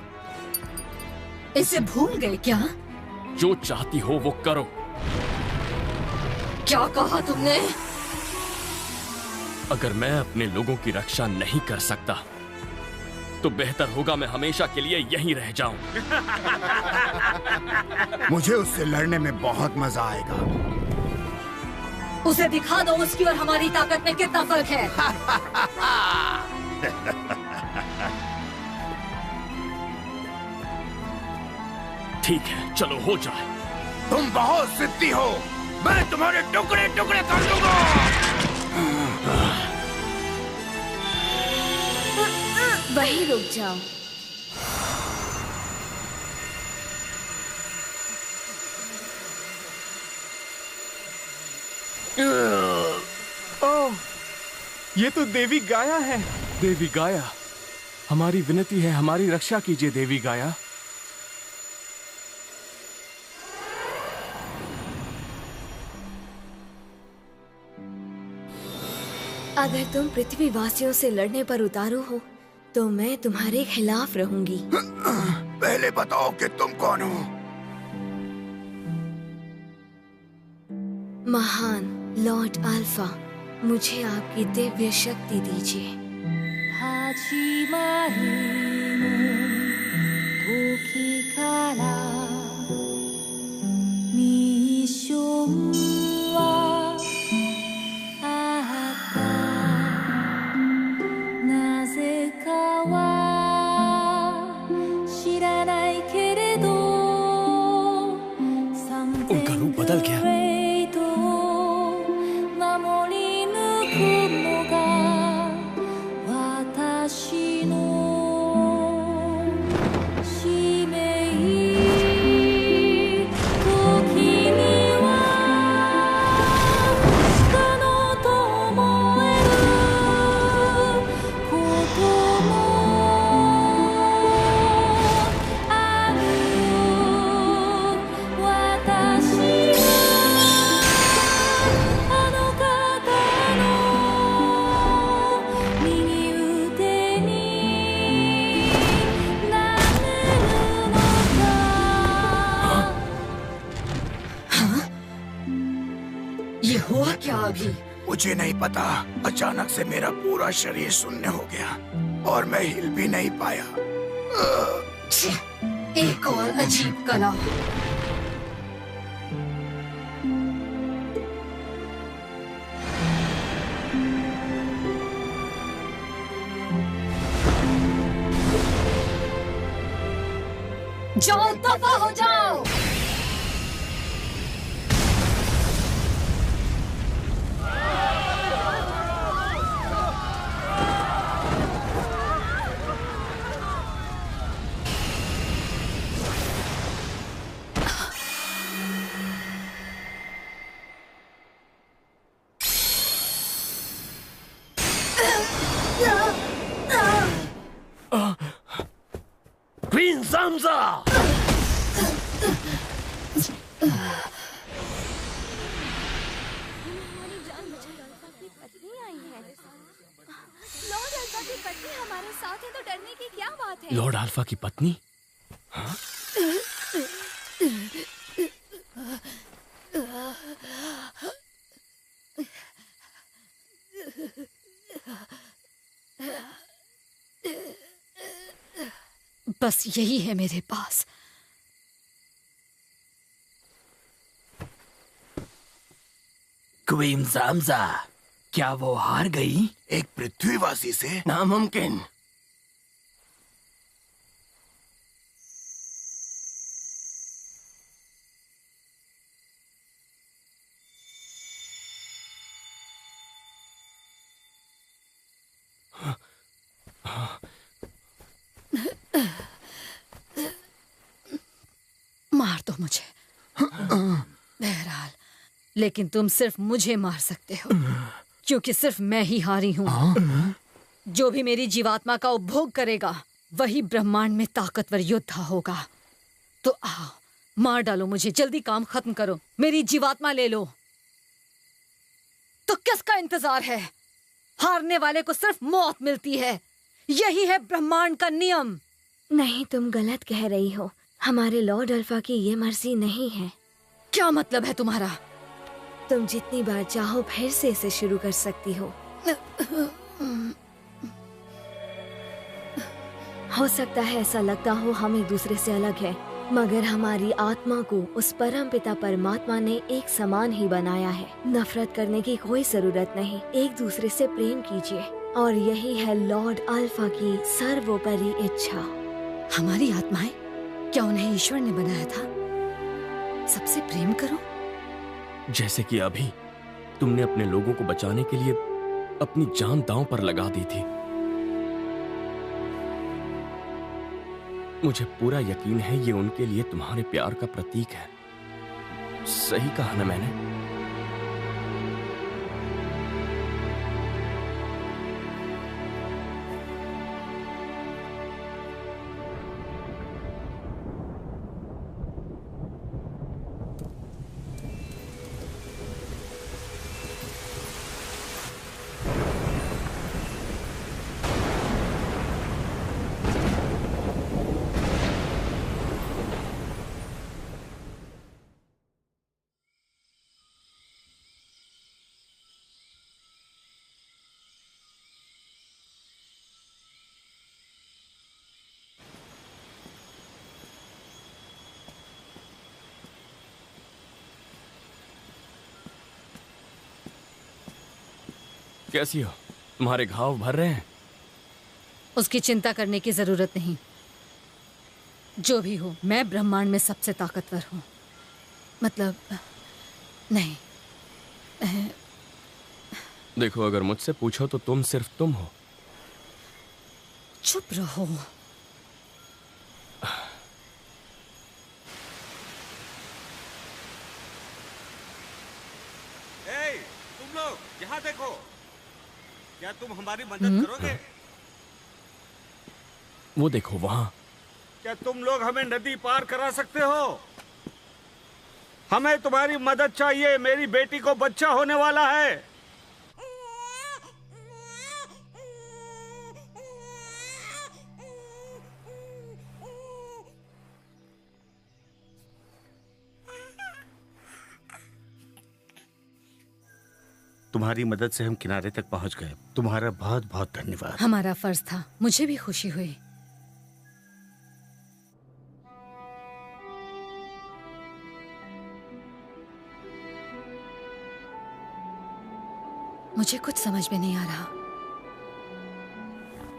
इसे भूल गए क्या? जो चाहती हो वो करो। क्या कहा तुमने? अगर मैं अपने लोगों की रक्षा नहीं कर सकता तो बेहतर होगा मैं हमेशा के लिए यहीं रह जाऊं। मुझे उससे लड़ने में बहुत मजा आएगा। उसे दिखा दो उसकी और हमारी ताकत में कितना फर्क है। ठीक है, चलो हो जाए। तुम बहुत जिद्दी हो, मैं तुम्हारे टुकड़े टुकड़े कर दूंगा। वहीं रुक जाओ। ओह, ये तो देवी गाया है। देवी गाया, हमारी विनती है, हमारी रक्षा कीजिए देवी गाया। अगर तुम पृथ्वी वासियों से लड़ने पर उतारू हो तो मैं तुम्हारे खिलाफ रहूंगी। पहले बताओ कि तुम कौन हो? महान लॉर्ड अल्फा, मुझे आपकी दिव्य शक्ति दीजिए। उनका रूप बदल गया। अभी? मुझे नहीं पता, अचानक से मेरा पूरा शरीर शून्य हो गया और मैं हिल भी नहीं पाया। एक और अजीब कला। जाओ, दफा हो जाओ। क्वीन ज़ामज़ा! लॉर्ड अल्फा की पत्नी हमारे साथ है तो डरने की क्या बात है? लॉर्ड अल्फा की पत्नी? हाँ? बस यही है मेरे पास। क्वीन ज़ामज़ा, क्या वो हार गई? एक पृथ्वीवासी से? नामुमकिन। मार दो मुझे। बहरहाल, लेकिन तुम सिर्फ मुझे मार सकते हो, क्योंकि सिर्फ मैं ही हारी हूँ। जो भी मेरी जीवात्मा का उपभोग करेगा वही ब्रह्मांड में ताकतवर योद्धा होगा। तो आओ, मार डालो मुझे, जल्दी काम खत्म करो, मेरी जीवात्मा ले लो। तो किसका इंतजार है? हारने वाले को सिर्फ मौत मिलती है। यही है ब्रह्मांड का नियम। नहीं, तुम गलत कह रही हो। हमारे लॉर्ड अल्फा की ये मर्जी नहीं है। क्या मतलब है तुम्हारा? तुम जितनी बार चाहो फिर से इसे शुरू कर सकती हो। हो सकता है ऐसा लगता हो हम एक दूसरे से अलग हैं, मगर हमारी आत्मा को उस परमपिता परमात्मा ने एक समान ही बनाया है। नफरत करने की कोई जरूरत नहीं, एक दूसरे से प्रेम कीजिए, और यही है लॉर्ड अल्फा की सर्वोपरि इच्छा। हमारी आत्माएं, क्या उन्हें ईश्वर ने बनाया था? सबसे प्रेम करो। जैसे कि अभी तुमने अपने लोगों को बचाने के लिए अपनी जान दांव पर लगा दी थी। मुझे पूरा यकीन है ये उनके लिए तुम्हारे प्यार का प्रतीक है। सही कहा ना मैंने? कैसी हो? तुम्हारे घाव भर रहे हैं? उसकी चिंता करने की जरूरत नहीं। जो भी हो, मैं ब्रह्मांड में सबसे ताकतवर हूँ। मतलब नहीं। देखो, अगर मुझसे पूछो तो तुम सिर्फ तुम हो। चुप रहो। तुम लोग यहाँ देखो, क्या तुम हमारी मदद करोगे? वो देखो वहां। क्या तुम लोग हमें नदी पार करा सकते हो? हमें तुम्हारी मदद चाहिए, मेरी बेटी को बच्चा होने वाला है। तुम्हारी मदद से हम किनारे तक पहुंच गए। तुम्हारा बहुत बहुत धन्यवाद। हमारा फर्ज था, मुझे भी खुशी हुई। मुझे कुछ समझ में नहीं आ रहा।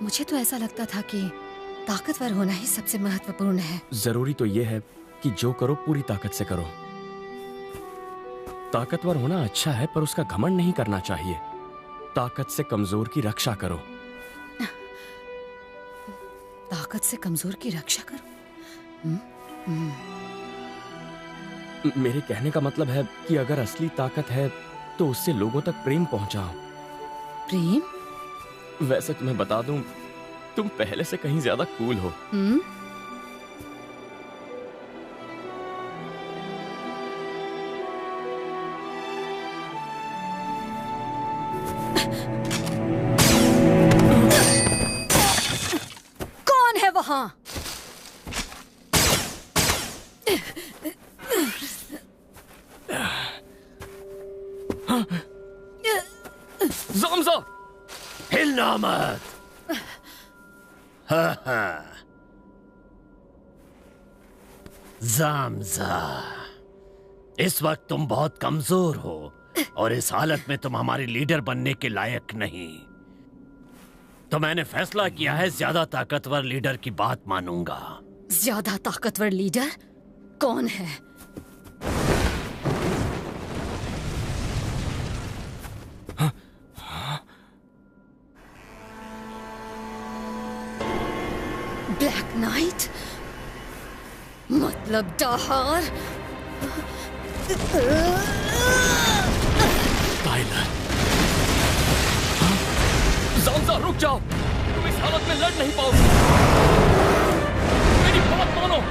मुझे तो ऐसा लगता था कि ताकतवर होना ही सबसे महत्वपूर्ण है। जरूरी तो यह है कि जो करो पूरी ताकत से करो। ताकतवर होना अच्छा है, पर उसका घमंड नहीं करना चाहिए। ताकत से कमजोर की रक्षा करो। ताकत से कमजोर की रक्षा करो? मेरे कहने का मतलब है कि अगर असली ताकत है तो उससे लोगों तक प्रेम पहुंचाओ। प्रेम? वैसे तुम्हें बता दूं, तुम पहले से कहीं ज्यादा कूल हो। कौन है वहां? ज़ामज़ा! हिलना मत। ज़ामज़ा, इस वक्त तुम बहुत कमजोर हो और इस हालत में तुम हमारी लीडर बनने के लायक नहीं। तो मैंने फैसला किया है ज्यादा ताकतवर लीडर की बात मानूंगा। ज्यादा ताकतवर लीडर कौन है? Black night? मतलब दाहार? टाइलर! ज़ामज़ा, रुक जाओ। तुम इस हालत में लड़ नहीं पाओगे। मेरी बात मानो।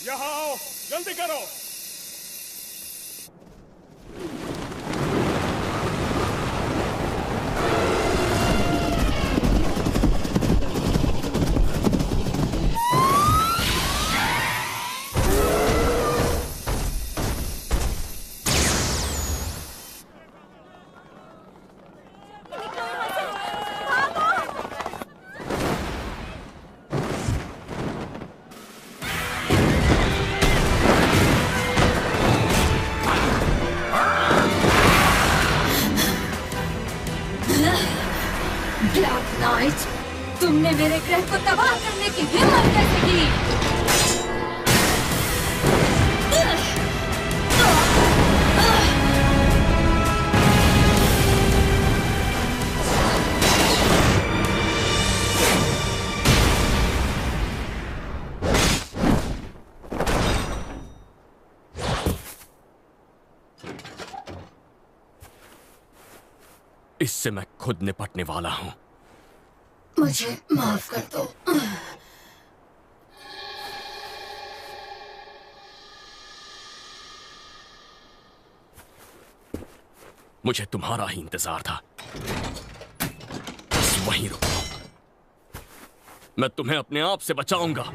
यहाँ आओ, जल्दी करो। ब्लैक नाइट, तुमने मेरे ग्रह को तबाह करने की हिम्मत कैसे की? इससे मैं खुद निपटने वाला हूं। मुझे माफ कर दो। मुझे तुम्हारा ही इंतजार था। बस वहीं रुको। मैं तुम्हें अपने आप से बचाऊंगा।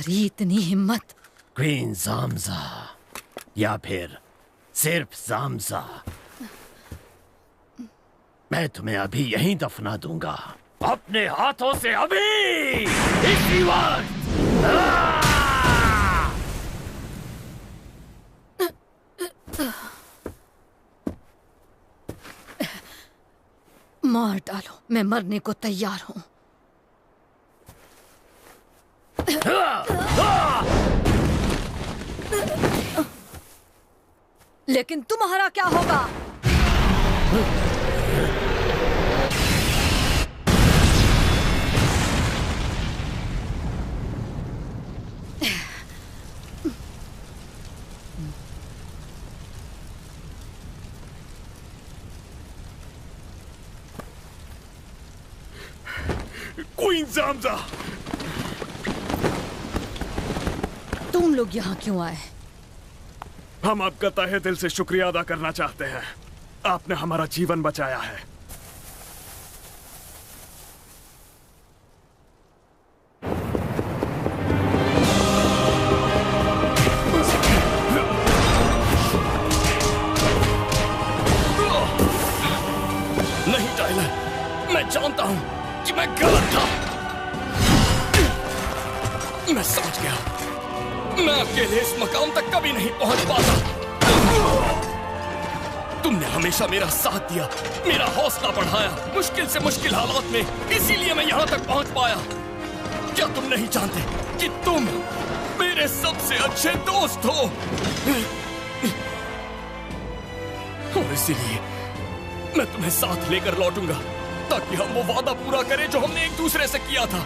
तुम्हारी इतनी हिम्मत। क्वीन जामजा या फिर सिर्फ जामजा, मैं तुम्हें अभी यहीं दफना दूंगा, अपने हाथों से, अभी इसी वक्त। मार डालो, मैं मरने को तैयार हूं। लेकिन तुम्हारा क्या होगा? क्वीन जामजा, तुम लोग यहाँ क्यों आए? हम आपका तहे दिल से शुक्रिया अदा करना चाहते हैं। आपने हमारा जीवन बचाया है। नहीं टाइलर, मैं जानता हूं कि मैं गलत था। मैं समझ गया, मैं अकेले इस मकाम तक कभी नहीं पहुंच पाता। तुमने हमेशा मेरा साथ दिया, मेरा हौसला बढ़ाया मुश्किल से मुश्किल हालात में, इसीलिए मैं यहां तक पहुंच पाया। क्या तुम नहीं जानते कि तुम मेरे सबसे अच्छे दोस्त हो? और इसीलिए मैं तुम्हें साथ लेकर लौटूंगा, ताकि हम वो वादा पूरा करें जो हमने एक दूसरे से किया था।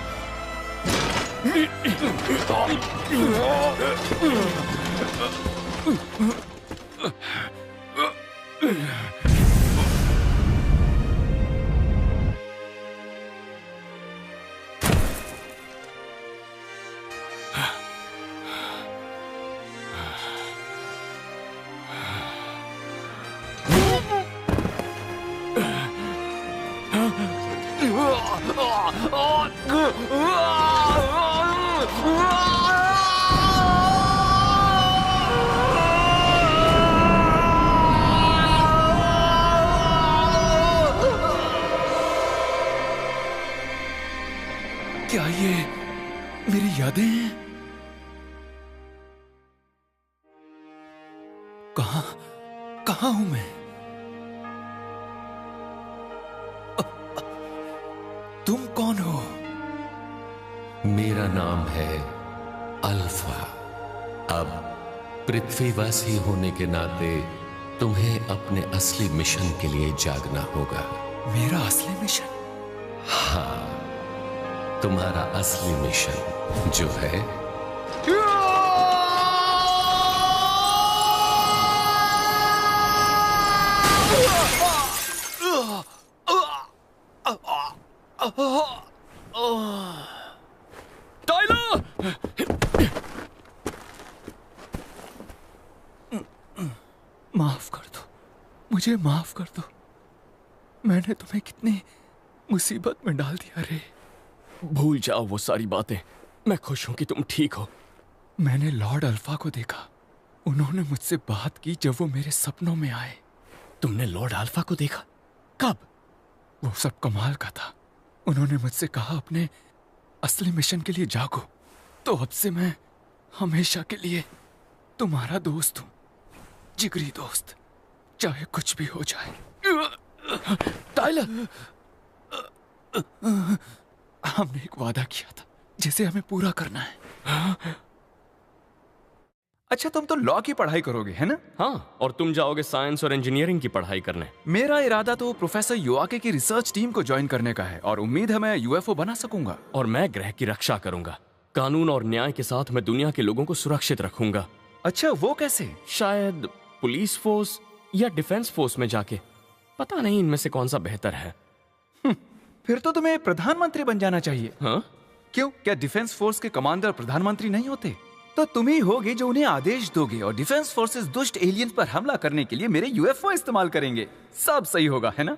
क्या ये मेरी यादें हैं? कहां हूं मैं? तुम कौन हो? मेरा नाम है अल्फा। अब पृथ्वीवासी होने के नाते तुम्हें अपने असली मिशन के लिए जागना होगा। मेरा असली मिशन? हाँ, तुम्हारा असली मिशन जो है टाइलर! माफ कर दो, मुझे माफ कर दो। मैंने तुम्हें कितनी मुसीबत में डाल दिया रे। भूल जाओ वो सारी बातें। मैं खुश हूं कि तुम ठीक हो। मैंने लॉर्ड अल्फा को देखा। उन्होंने मुझसे बात की जब वो मेरे सपनों में आए। तुमने लॉर्ड अल्फा को देखा? कब? वो सब कमाल का था। उन्होंने मुझसे कहा अपने असली मिशन के लिए जागो। तो अब से मैं हमेशा के लिए तुम्हारा दोस्त हूं, जिगरी दोस्त, चाहे कुछ भी हो जाए। टाइलर, हमने एक वादा किया था जिसे हमें पूरा करना है। अच्छा, तुम तो लॉ की पढ़ाई करोगे, है ना? हाँ, और तुम जाओगे साइंस और इंजीनियरिंग की पढ़ाई करने। मेरा इरादा तो प्रोफेसर योआके की रिसर्च टीम को ज्वाइन करने का है और उम्मीद है मैं यूएफओ बना सकूंगा। और मैं ग्रह की रक्षा करूंगा। कानून और न्याय के साथ मैं दुनिया के लोगों को सुरक्षित रखूंगा। अच्छा, वो कैसे? शायद पुलिस फोर्स या डिफेंस फोर्स में जाके। पता नहीं इनमें से कौन सा बेहतर है। फिर तो तुम्हें प्रधानमंत्री बन जाना चाहिए। हाँ? क्यों, क्या डिफेंस फोर्स के कमांडर प्रधानमंत्री नहीं होते? तो तुम ही होगे जो उन्हें आदेश दोगे और डिफेंस फोर्सेस दुष्ट एलियंस पर हमला करने के लिए मेरे यूएफओ इस्तेमाल करेंगे। सब सही होगा, है ना?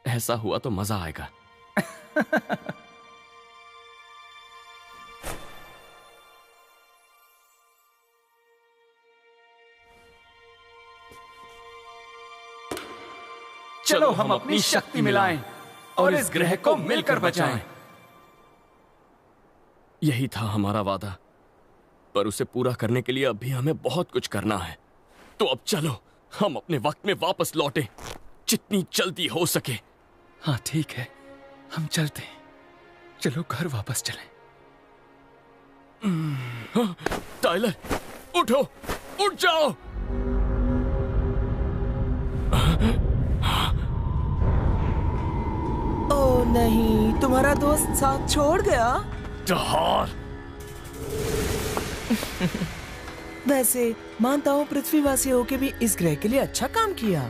ऐसा हुआ तो मजा आएगा। चलो हम अपनी शक्ति मिलाएं और इस ग्रह को मिलकर बचाएं। यही था हमारा वादा, पर उसे पूरा करने के लिए अभी हमें बहुत कुछ करना है। तो अब चलो हम अपने वक्त में वापस लौटें, जितनी जल्दी हो सके। हाँ ठीक है, हम चलते हैं। चलो घर वापस चलें। टाइलर, उठो, उठ जाओ। ओ नहीं, तुम्हारा दोस्त साथ छोड़ गया। जहार। वैसे मानता हूँ पृथ्वीवासी होके भी इस ग्रह के लिए अच्छा काम किया।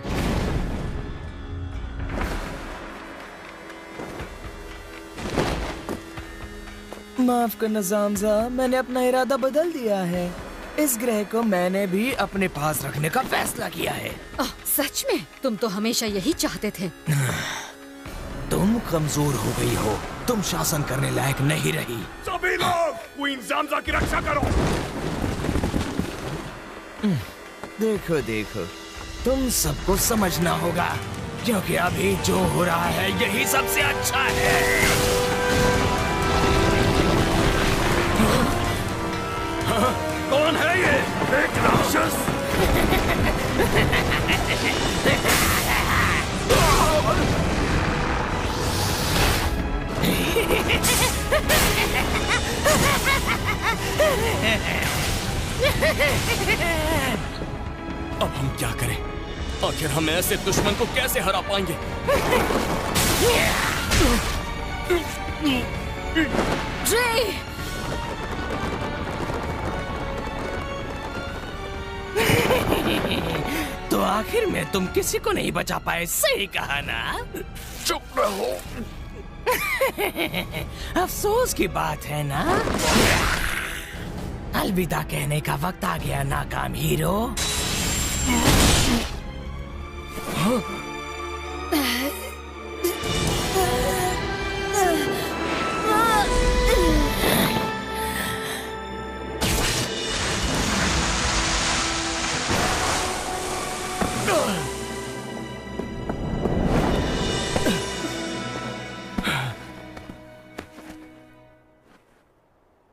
माफ करना ज़ामज़ा, मैंने अपना इरादा बदल दिया है। इस ग्रह को मैंने भी अपने पास रखने का फैसला किया है। सच में? तुम तो हमेशा यही चाहते थे। तुम कमजोर हो गई हो, तुम शासन करने लायक नहीं रही। सभी लोग क्वीन ज़ामज़ा की रक्षा करो। देखो देखो, तुम सबको समझना होगा, क्योंकि अभी जो हो रहा है यही सबसे अच्छा है। कौन है ये? एक राक्षस? अब हम क्या करें? आखिर हम ऐसे दुश्मन को कैसे हरा पाएंगे? तो आखिर में तुम किसी को नहीं बचा पाए, सही कहा ना? चुप रहो। अफसोस की बात है ना? अलविदा कहने का वक्त आ गया नाकाम हीरो।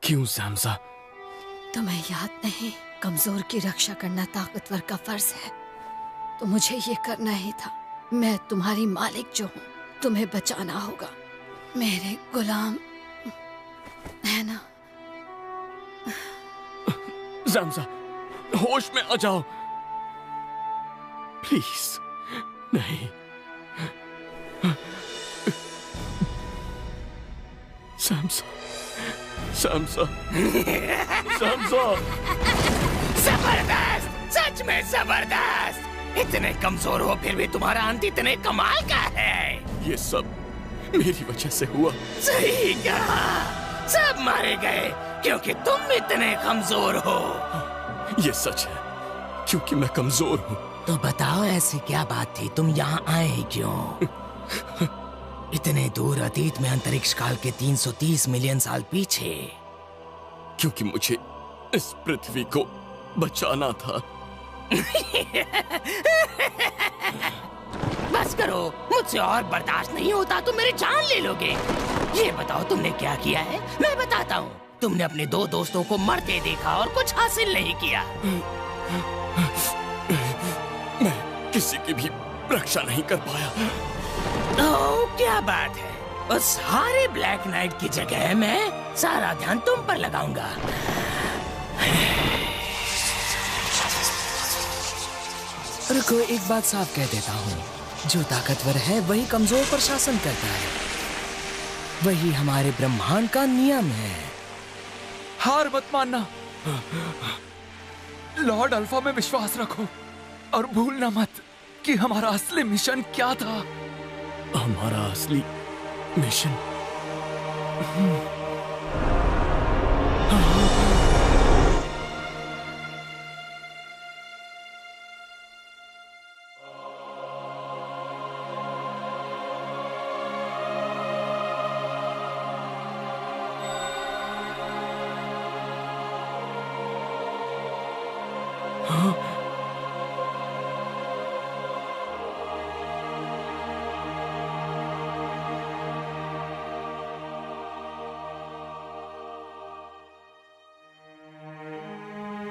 क्यों ज़ामज़ा? तुम्हें याद नहीं, कमजोर की रक्षा करना ताकतवर का फर्ज है। तो मुझे ये करना ही था। मैं तुम्हारी मालिक जो हूँ, तुम्हें बचाना होगा। मेरे गुलाम है ना? ज़ामज़ा, होश में आ जाओ प्लीज। नहीं, ज़ामज़ा, ज़ामज़ा, ज़ामज़ा। जबरदस्त, सच में जबरदस्त। इतने कमजोर हो फिर भी तुम्हारा अंत इतने कमाल का है। ये सब मेरी वजह से हुआ। सही कहा, सब मारे गए क्योंकि तुम इतने कमजोर हो। ये सच है, क्योंकि मैं कमजोर हूँ। तो बताओ ऐसी क्या बात थी, तुम यहाँ आए ही क्यों? इतने दूर अतीत में, अंतरिक्ष काल के 330 मिलियन साल पीछे। क्योंकि मुझे इस पृथ्वी को बचाना था। बस करो, मुझसे और बर्दाश्त नहीं होता तो मेरी जान ले लोगे। ये बताओ तुमने क्या किया है? मैं बताता हूँ। तुमने अपने दो दोस्तों को मरते देखा और कुछ हासिल नहीं किया। मैं किसी की भी रक्षा नहीं कर पाया। ओह, क्या बात है। उस सारे ब्लैक नाइट की जगह मैं सारा ध्यान तुम पर लगाऊंगा। रुको, एक बात साफ कह देता हूँ, जो ताकतवर है वही कमजोर पर शासन करता है। वही हमारे ब्रह्मांड का नियम है। हार मत मानना, लॉर्ड अल्फा में विश्वास रखो और भूलना मत कि हमारा असली मिशन क्या था। हमारा असली मिशन?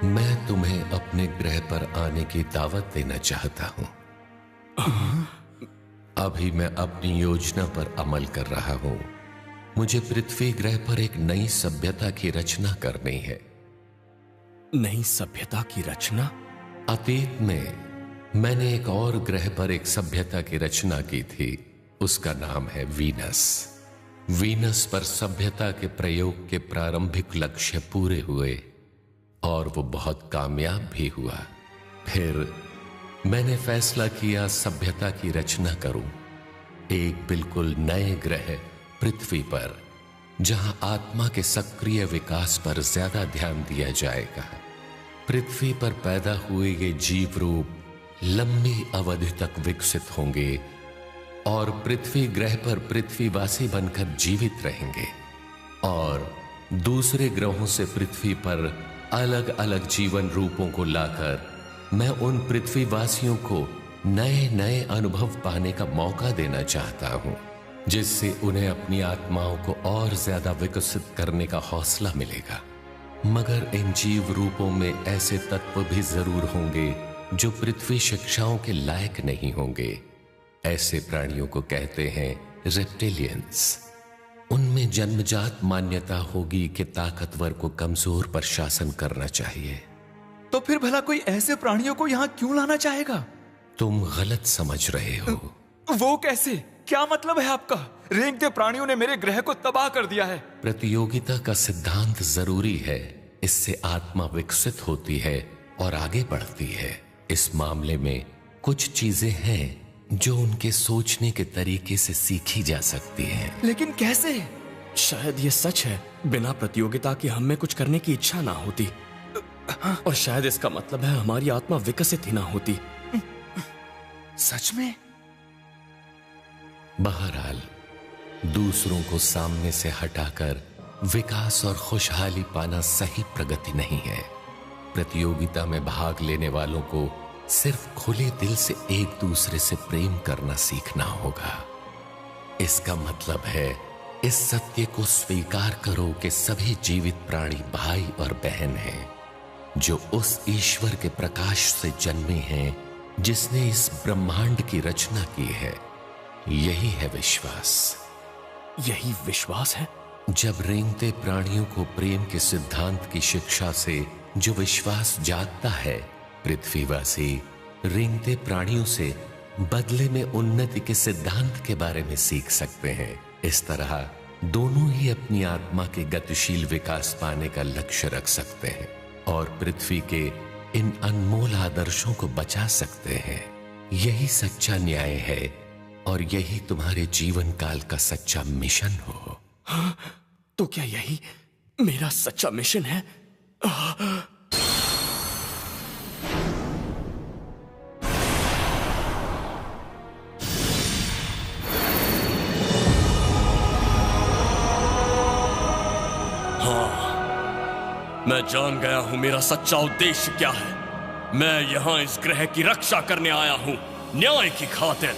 मैं तुम्हें अपने ग्रह पर आने की दावत देना चाहता हूं। अभी मैं अपनी योजना पर अमल कर रहा हूं। मुझे पृथ्वी ग्रह पर एक नई सभ्यता की रचना करनी है। नई सभ्यता की रचना? अतीत में मैंने एक और ग्रह पर एक सभ्यता की रचना की थी। उसका नाम है वीनस। वीनस पर सभ्यता के प्रयोग के प्रारंभिक लक्ष्य पूरे हुए और वो बहुत कामयाब भी हुआ। फिर मैंने फैसला किया सभ्यता की रचना करूं, एक बिल्कुल नए ग्रह पृथ्वी पर, जहां आत्मा के सक्रिय विकास पर ज्यादा ध्यान दिया जाएगा। पृथ्वी पर पैदा हुए ये जीव रूप लंबी अवधि तक विकसित होंगे और पृथ्वी ग्रह पर पृथ्वीवासी बनकर जीवित रहेंगे और दूसरे ग्रहों से पृथ्वी पर अलग अलग जीवन रूपों को लाकर मैं उन पृथ्वीवासियों को नए नए अनुभव पाने का मौका देना चाहता हूं, जिससे उन्हें अपनी आत्माओं को और ज्यादा विकसित करने का हौसला मिलेगा। मगर इन जीव रूपों में ऐसे तत्व भी जरूर होंगे जो पृथ्वी शिक्षाओं के लायक नहीं होंगे। ऐसे प्राणियों को कहते हैं रेप्टिलियंस। उनमें जन्मजात मान्यता होगी कि ताकतवर को कमजोर पर शासन करना चाहिए। तो फिर भला कोई ऐसे प्राणियों को यहाँ क्यों लाना चाहेगा? तुम गलत समझ रहे हो। वो कैसे? क्या मतलब है आपका? रेंगते प्राणियों ने मेरे ग्रह को तबाह कर दिया है। प्रतियोगिता का सिद्धांत जरूरी है। इससे आत्मा विकसित होती है और आगे बढ़ती है। इस मामले में कुछ चीजें हैं जो उनके सोचने के तरीके से सीखी जा सकती हैं। लेकिन कैसे? शायद ये सच है, बिना प्रतियोगिता के हम में कुछ करने की इच्छा ना होती, और शायद इसका मतलब है हमारी आत्मा विकसित ही ना होती। सच में? बहरहाल, दूसरों को सामने से हटाकर विकास और खुशहाली पाना सही प्रगति नहीं है। प्रतियोगिता में भाग लेने वालों को सिर्फ खुले दिल से एक दूसरे से प्रेम करना सीखना होगा। इसका मतलब है इस सत्य को स्वीकार करो कि सभी जीवित प्राणी भाई और बहन हैं, जो उस ईश्वर के प्रकाश से जन्मे हैं जिसने इस ब्रह्मांड की रचना की है। यही है विश्वास। यही विश्वास है? जब रेंगते प्राणियों को प्रेम के सिद्धांत की शिक्षा से जो विश्वास जागता है, पृथ्वीवासी रेंगते प्राणियों से बदले में उन्नति के सिद्धांत के बारे में सीख सकते हैं। इस तरह दोनों ही अपनी आत्मा के गतिशील विकास पाने का लक्ष्य रख सकते हैं और पृथ्वी के इन अनमोल आदर्शों को बचा सकते हैं। यही सच्चा न्याय है और यही तुम्हारे जीवन काल का सच्चा मिशन हो। हाँ, तो क्या यही मेरा सच्चा मिशन है? मैं जान गया हूं मेरा सच्चा उद्देश्य क्या है। मैं यहां इस ग्रह की रक्षा करने आया हूं, न्याय की खातिर।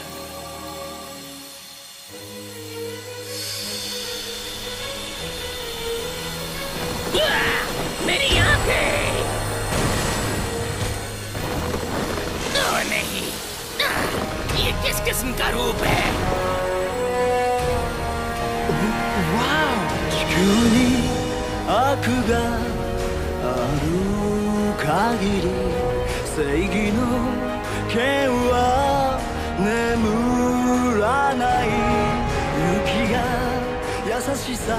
मेरी आंखें! नहीं, ये किस किस्म का रूप है? वाह! 悪がある限り正義の剣は眠らない雪が優しさ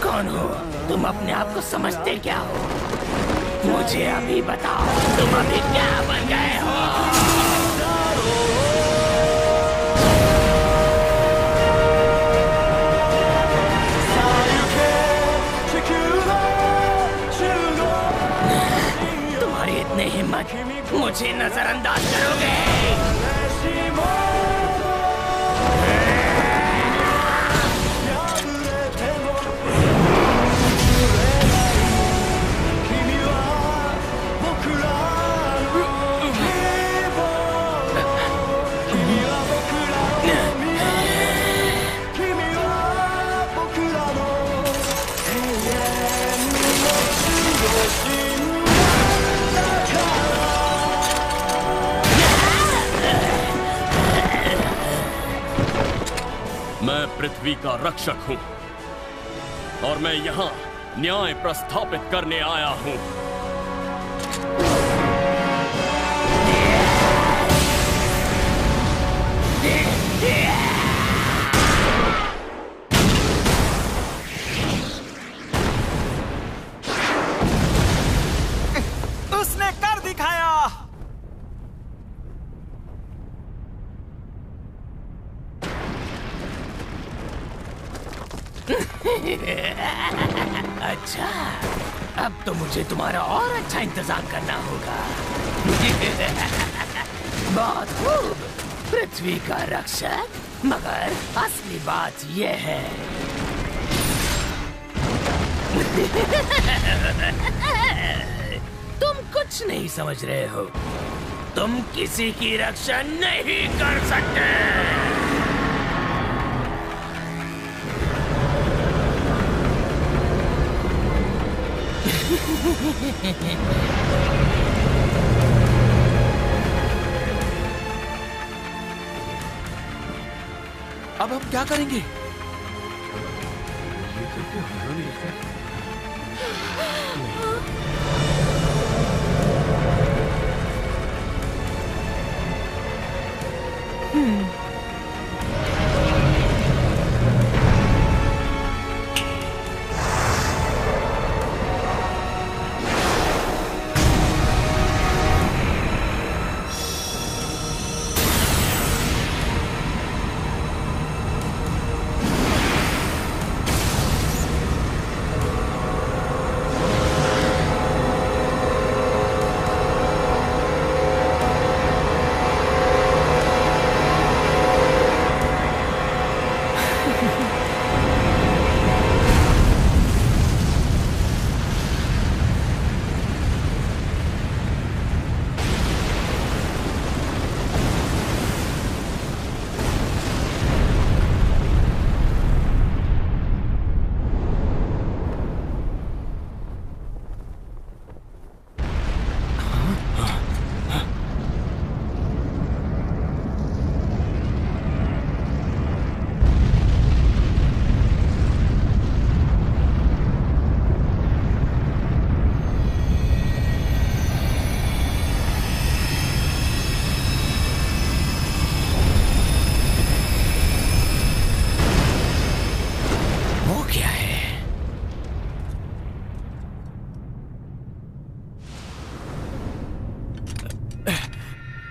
कौन हो तुम? अपने आप को समझते क्या हो? मुझे अभी बताओ, तुम अभी क्या बन गए हो? हिम्मत मुझे नजरअंदाज करोगे? पृथ्वी का रक्षक हूं और मैं यहां न्याय प्रस्थापित करने आया हूं। उसने कर दिखाया। अच्छा, अब तो मुझे तुम्हारा और अच्छा इंतजाम करना होगा। बहुत खूब, पृथ्वी का रक्षक। मगर असली बात यह है तुम कुछ नहीं समझ रहे हो। तुम किसी की रक्षा नहीं कर सकते। अब हम क्या करेंगे?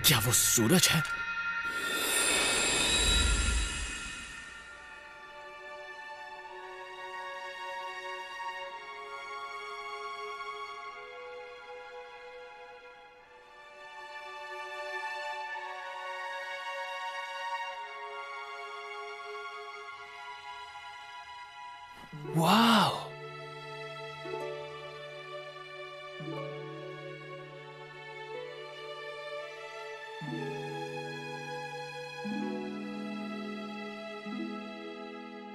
क्या वो सूरज है? वाह!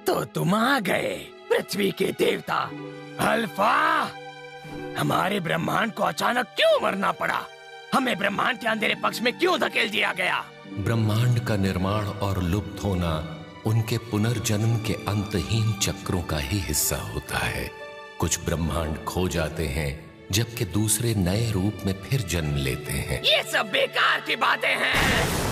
तो तुम आ गए, पृथ्वी के देवता अल्फा। हमारे ब्रह्मांड को अचानक क्यों मरना पड़ा? हमें ब्रह्मांड के अंधेरे पक्ष में क्यों धकेल दिया गया? ब्रह्मांड का निर्माण और लुप्त होना उनके पुनर्जन्म के अंतहीन चक्रों का ही हिस्सा होता है। कुछ ब्रह्मांड खो जाते हैं जबकि दूसरे नए रूप में फिर जन्म लेते हैं। ये सब बेकार की बातें हैं।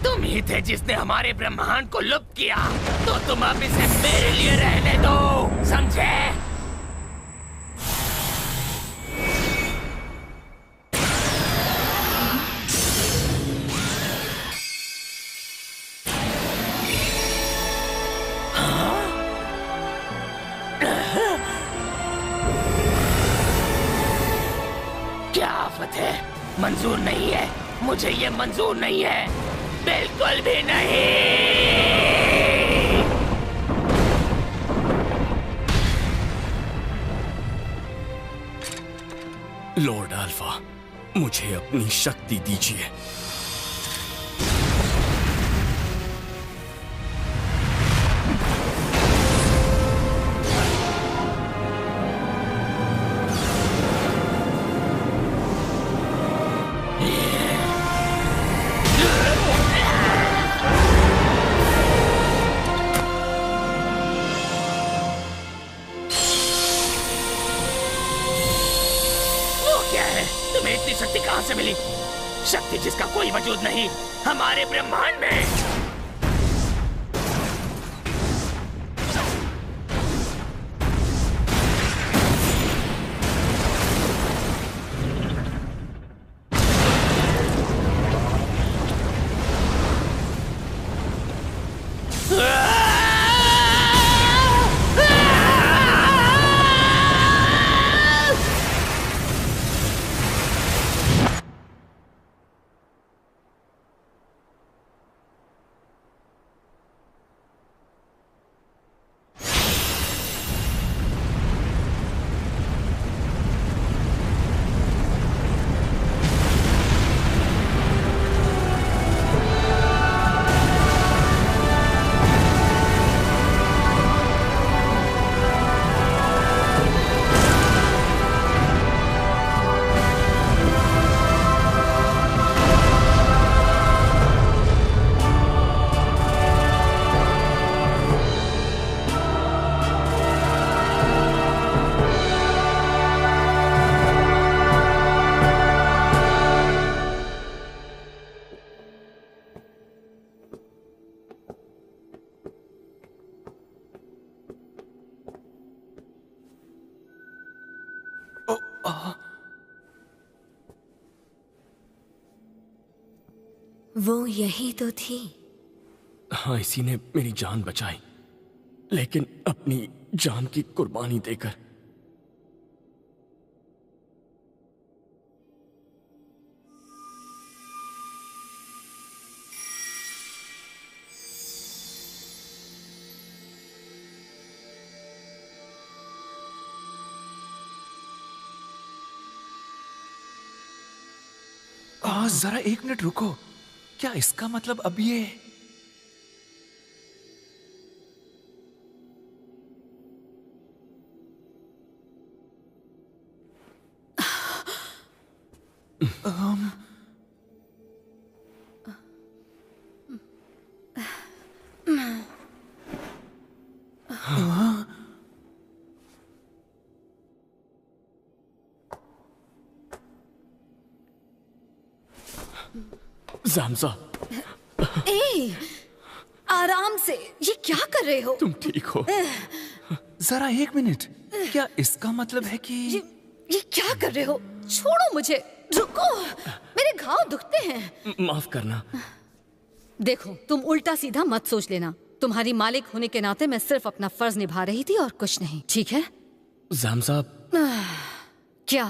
तुम ही थे जिसने हमारे ब्रह्मांड को लुप्त किया, तो तुम अब इसे मेरे लिए रहने दो, समझे? क्या आफत है? मंजूर नहीं है, मुझे ये मंजूर नहीं है, बिल्कुल भी नहीं। लॉर्ड अल्फा, मुझे अपनी शक्ति दीजिए। शक्ति जिसका कोई वजूद नहीं हमारे ब्रह्मांड में। वो यही तो थी। हाँ, इसी ने मेरी जान बचाई, लेकिन अपनी जान की कुर्बानी देकर। जरा एक मिनट रुको, क्या इसका मतलब अब ये ज़ामज़ा, ए, आराम से, ये क्या कर रहे हो? तुम ठीक हो? जरा एक मिनट, क्या इसका मतलब है कि ये क्या कर रहे हो? छोड़ो मुझे, रुको, मेरे घाव दुखते हैं। माफ करना। देखो, तुम उल्टा सीधा मत सोच लेना। तुम्हारी मालिक होने के नाते मैं सिर्फ अपना फर्ज निभा रही थी और कुछ नहीं, ठीक है? ज़ामज़ा, क्या?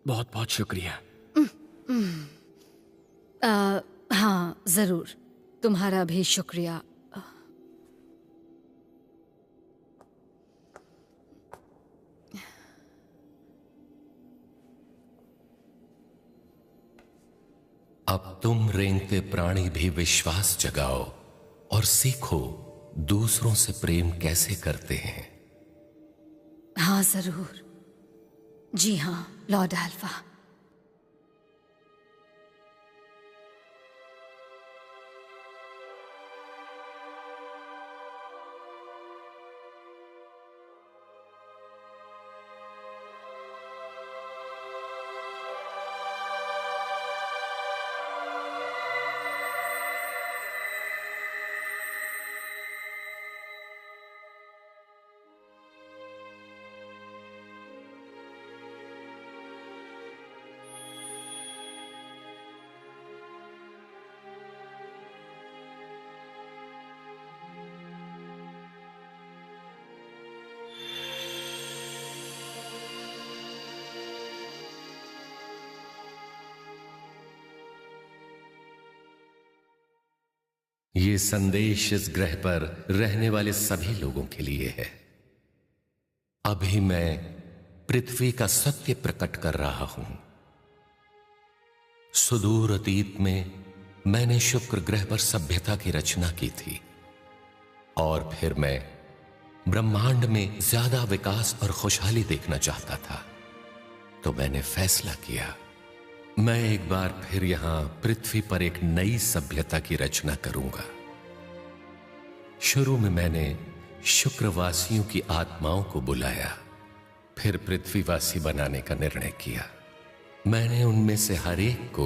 बहुत बहुत शुक्रिया। हाँ, जरूर, तुम्हारा भी शुक्रिया। अब तुम रेंगते प्राणी भी विश्वास जगाओ और सीखो दूसरों से प्रेम कैसे करते हैं। हाँ जरूर, जी हाँ लॉर्ड अल्फा। ये संदेश इस ग्रह पर रहने वाले सभी लोगों के लिए है। अभी मैं पृथ्वी का सत्य प्रकट कर रहा हूं। सुदूर अतीत में मैंने शुक्र ग्रह पर सभ्यता की रचना की थी और फिर मैं ब्रह्मांड में ज्यादा विकास और खुशहाली देखना चाहता था, तो मैंने फैसला किया मैं एक बार फिर यहां पृथ्वी पर एक नई सभ्यता की रचना करूंगा। शुरू में मैंने शुक्रवासियों की आत्माओं को बुलाया, फिर पृथ्वीवासी बनाने का निर्णय किया। मैंने उनमें से हर एक को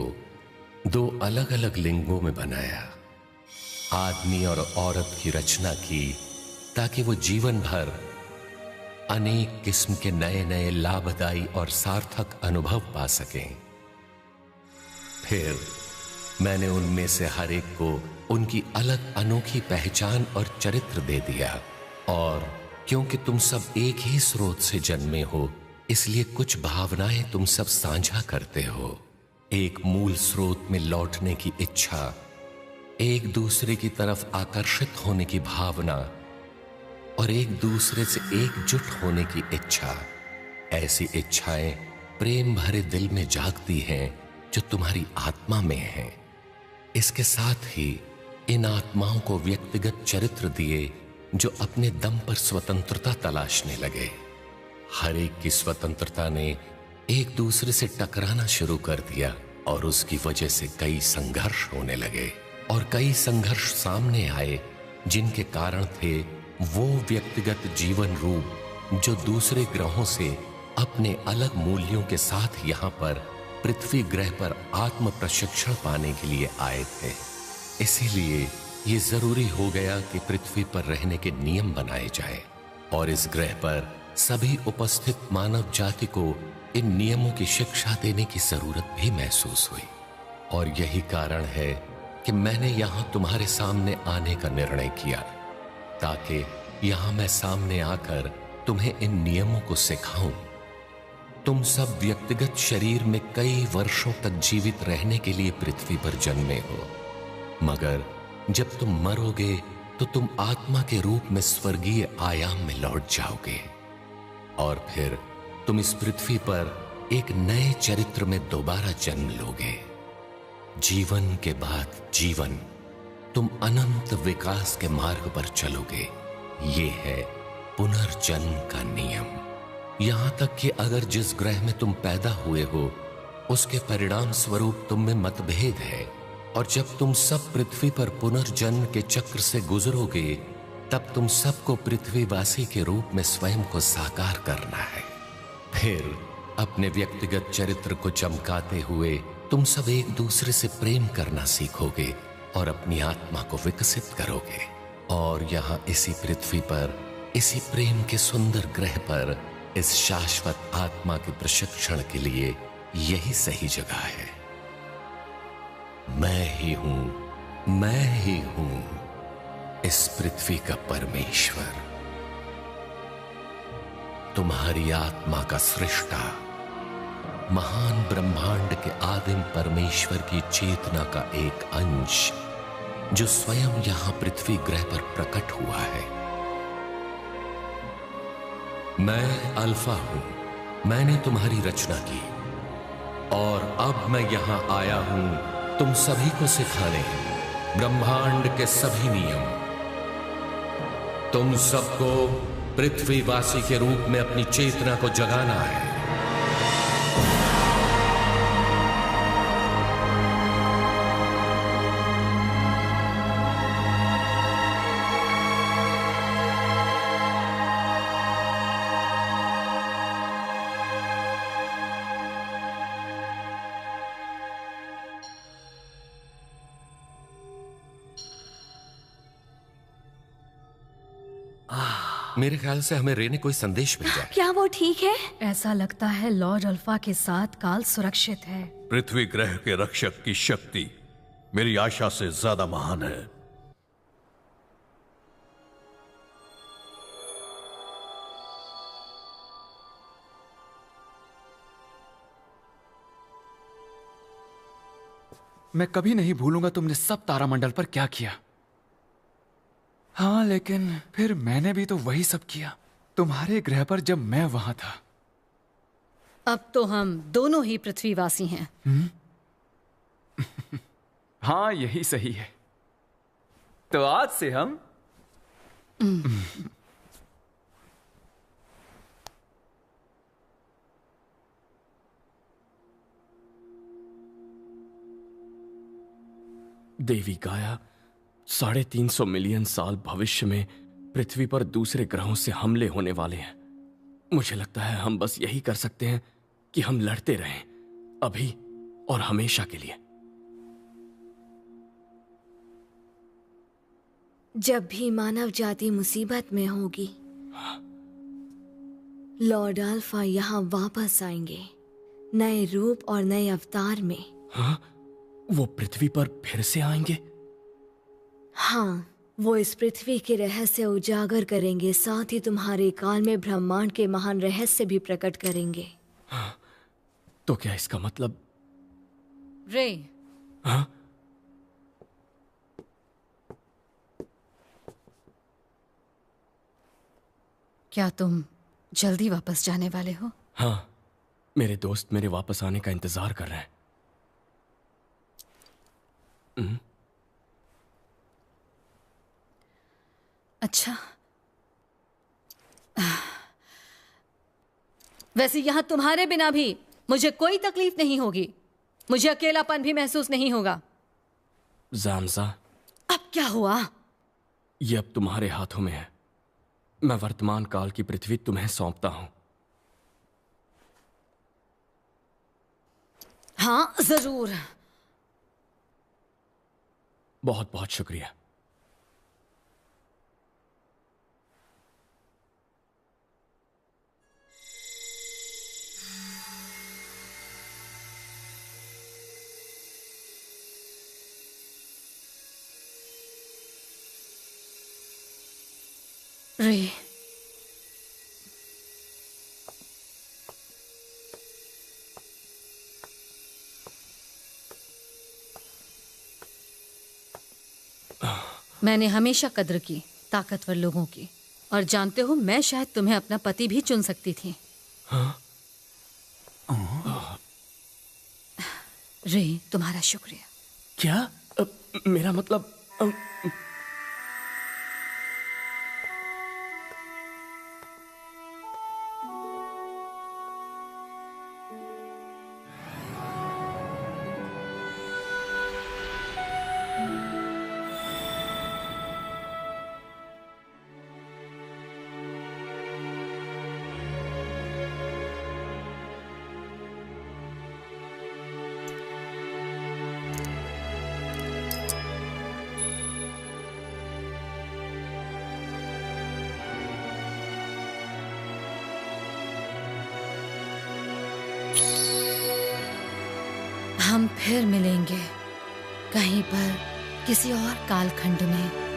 2 अलग अलग लिंगों में बनाया, आदमी और औरत की रचना की, ताकि वो जीवन भर अनेक किस्म के नए नए लाभदायी और सार्थक अनुभव पा सकें। फिर मैंने उनमें से हर एक को उनकी अलग अनोखी पहचान और चरित्र दे दिया, और क्योंकि तुम सब एक ही स्रोत से जन्मे हो, इसलिए कुछ भावनाएं तुम सब साझा करते हो। एक मूल स्रोत में लौटने की इच्छा, एक दूसरे की तरफ आकर्षित होने की भावना और एक दूसरे से एकजुट होने की इच्छा। ऐसी इच्छाएं प्रेम भरे दिल में जागती हैं जो तुम्हारी आत्मा में हैं। इसके साथ ही इन आत्माओं को व्यक्तिगत चरित्र दिए जो अपने दम पर स्वतंत्रता तलाशने लगे। हर एक की स्वतंत्रता ने एक दूसरे से टकराना शुरू कर दिया और उसकी वजह से कई संघर्ष होने लगे, और कई संघर्ष सामने आए जिनके कारण थे वो व्यक्तिगत जीवन रूप जो दूसरे ग्रहों से अपने अलग मूल्यों के साथ यहाँ पर पृथ्वी ग्रह पर आत्म प्रशिक्षण पाने के लिए आए थे। इसीलिए ये जरूरी हो गया कि पृथ्वी पर रहने के नियम बनाए जाएं, और इस ग्रह पर सभी उपस्थित मानव जाति को इन नियमों की शिक्षा देने की जरूरत भी महसूस हुई। और यही कारण है कि मैंने यहाँ तुम्हारे सामने आने का निर्णय किया, ताकि यहाँ मैं सामने आकर तुम्हें इन नियमों को सिखाऊं। तुम सब व्यक्तिगत शरीर में कई वर्षों तक जीवित रहने के लिए पृथ्वी पर जन्मे हो, मगर जब तुम मरोगे तो तुम आत्मा के रूप में स्वर्गीय आयाम में लौट जाओगे, और फिर तुम इस पृथ्वी पर एक नए चरित्र में दोबारा जन्म लोगे। जीवन के बाद जीवन तुम अनंत विकास के मार्ग पर चलोगे। ये है पुनर्जन्म का नियम। यहां तक कि अगर जिस ग्रह में तुम पैदा हुए हो उसके परिणाम स्वरूप तुम में मतभेद है, और जब तुम सब पृथ्वी पर पुनर्जन्म के चक्र से गुजरोगे तब तुम सबको पृथ्वीवासी के रूप में स्वयं को साकार करना है। फिर अपने व्यक्तिगत चरित्र को चमकाते हुए तुम सब एक दूसरे से प्रेम करना सीखोगे और अपनी आत्मा को विकसित करोगे। और यहाँ इसी पृथ्वी पर, इसी प्रेम के सुंदर ग्रह पर, इस शाश्वत आत्मा के प्रशिक्षण के लिए यही सही जगह है। मैं ही हूं इस पृथ्वी का परमेश्वर, तुम्हारी आत्मा का सृष्टा, महान ब्रह्मांड के आदिम परमेश्वर की चेतना का एक अंश जो स्वयं यहां पृथ्वी ग्रह पर प्रकट हुआ है। मैं अल्फा हूं, मैंने तुम्हारी रचना की, और अब मैं यहां आया हूं तुम सभी को सिखाने ब्रह्मांड के सभी नियम। तुम सबको पृथ्वीवासी के रूप में अपनी चेतना को जगाना है। मेरे ख्याल से हमें रे ने कोई संदेश भेजा है। क्या वो ठीक है? ऐसा लगता है लॉर्ड अल्फा के साथ काल सुरक्षित है। पृथ्वी ग्रह के रक्षक की शक्ति मेरी आशा से ज्यादा महान है। मैं कभी नहीं भूलूंगा तुमने सब तारामंडल पर क्या किया। हाँ, लेकिन फिर मैंने भी तो वही सब किया तुम्हारे ग्रह पर जब मैं वहां था। अब तो हम दोनों ही पृथ्वीवासी हैं। हाँ, यही सही है। तो आज से हम देवी गाया 350 मिलियन साल भविष्य में पृथ्वी पर दूसरे ग्रहों से हमले होने वाले हैं। मुझे लगता है हम बस यही कर सकते हैं कि हम लड़ते रहें, अभी और हमेशा के लिए। जब भी मानव जाति मुसीबत में होगी, लॉर्ड अल्फा यहाँ वापस आएंगे, नए रूप और नए अवतार में। हाँ? वो पृथ्वी पर फिर से आएंगे? हाँ, वो इस पृथ्वी के रहस्य उजागर करेंगे, साथ ही तुम्हारे काल में ब्रह्मांड के महान रहस्य भी प्रकट करेंगे। हाँ, तो क्या इसका मतलब? रे, हाँ? क्या तुम जल्दी वापस जाने वाले हो? हाँ, मेरे दोस्त मेरे वापस आने का इंतजार कर रहे हैं। अच्छा, वैसे यहाँ तुम्हारे बिना भी मुझे कोई तकलीफ नहीं होगी। मुझे अकेलापन भी महसूस नहीं होगा। ज़ामज़ा, अब क्या हुआ? ये अब तुम्हारे हाथों में है। मैं वर्तमान काल की पृथ्वी तुम्हें सौंपता हूं। हाँ, जरूर। बहुत बहुत शुक्रिया। रे, मैंने हमेशा कद्र की ताकतवर लोगों की, और जानते हो मैं शायद तुम्हें अपना पति भी चुन सकती थी। हाँ? रे, तुम्हारा शुक्रिया। क्या? मेरा मतलब हम फिर मिलेंगे कहीं पर, किसी और कालखंड में।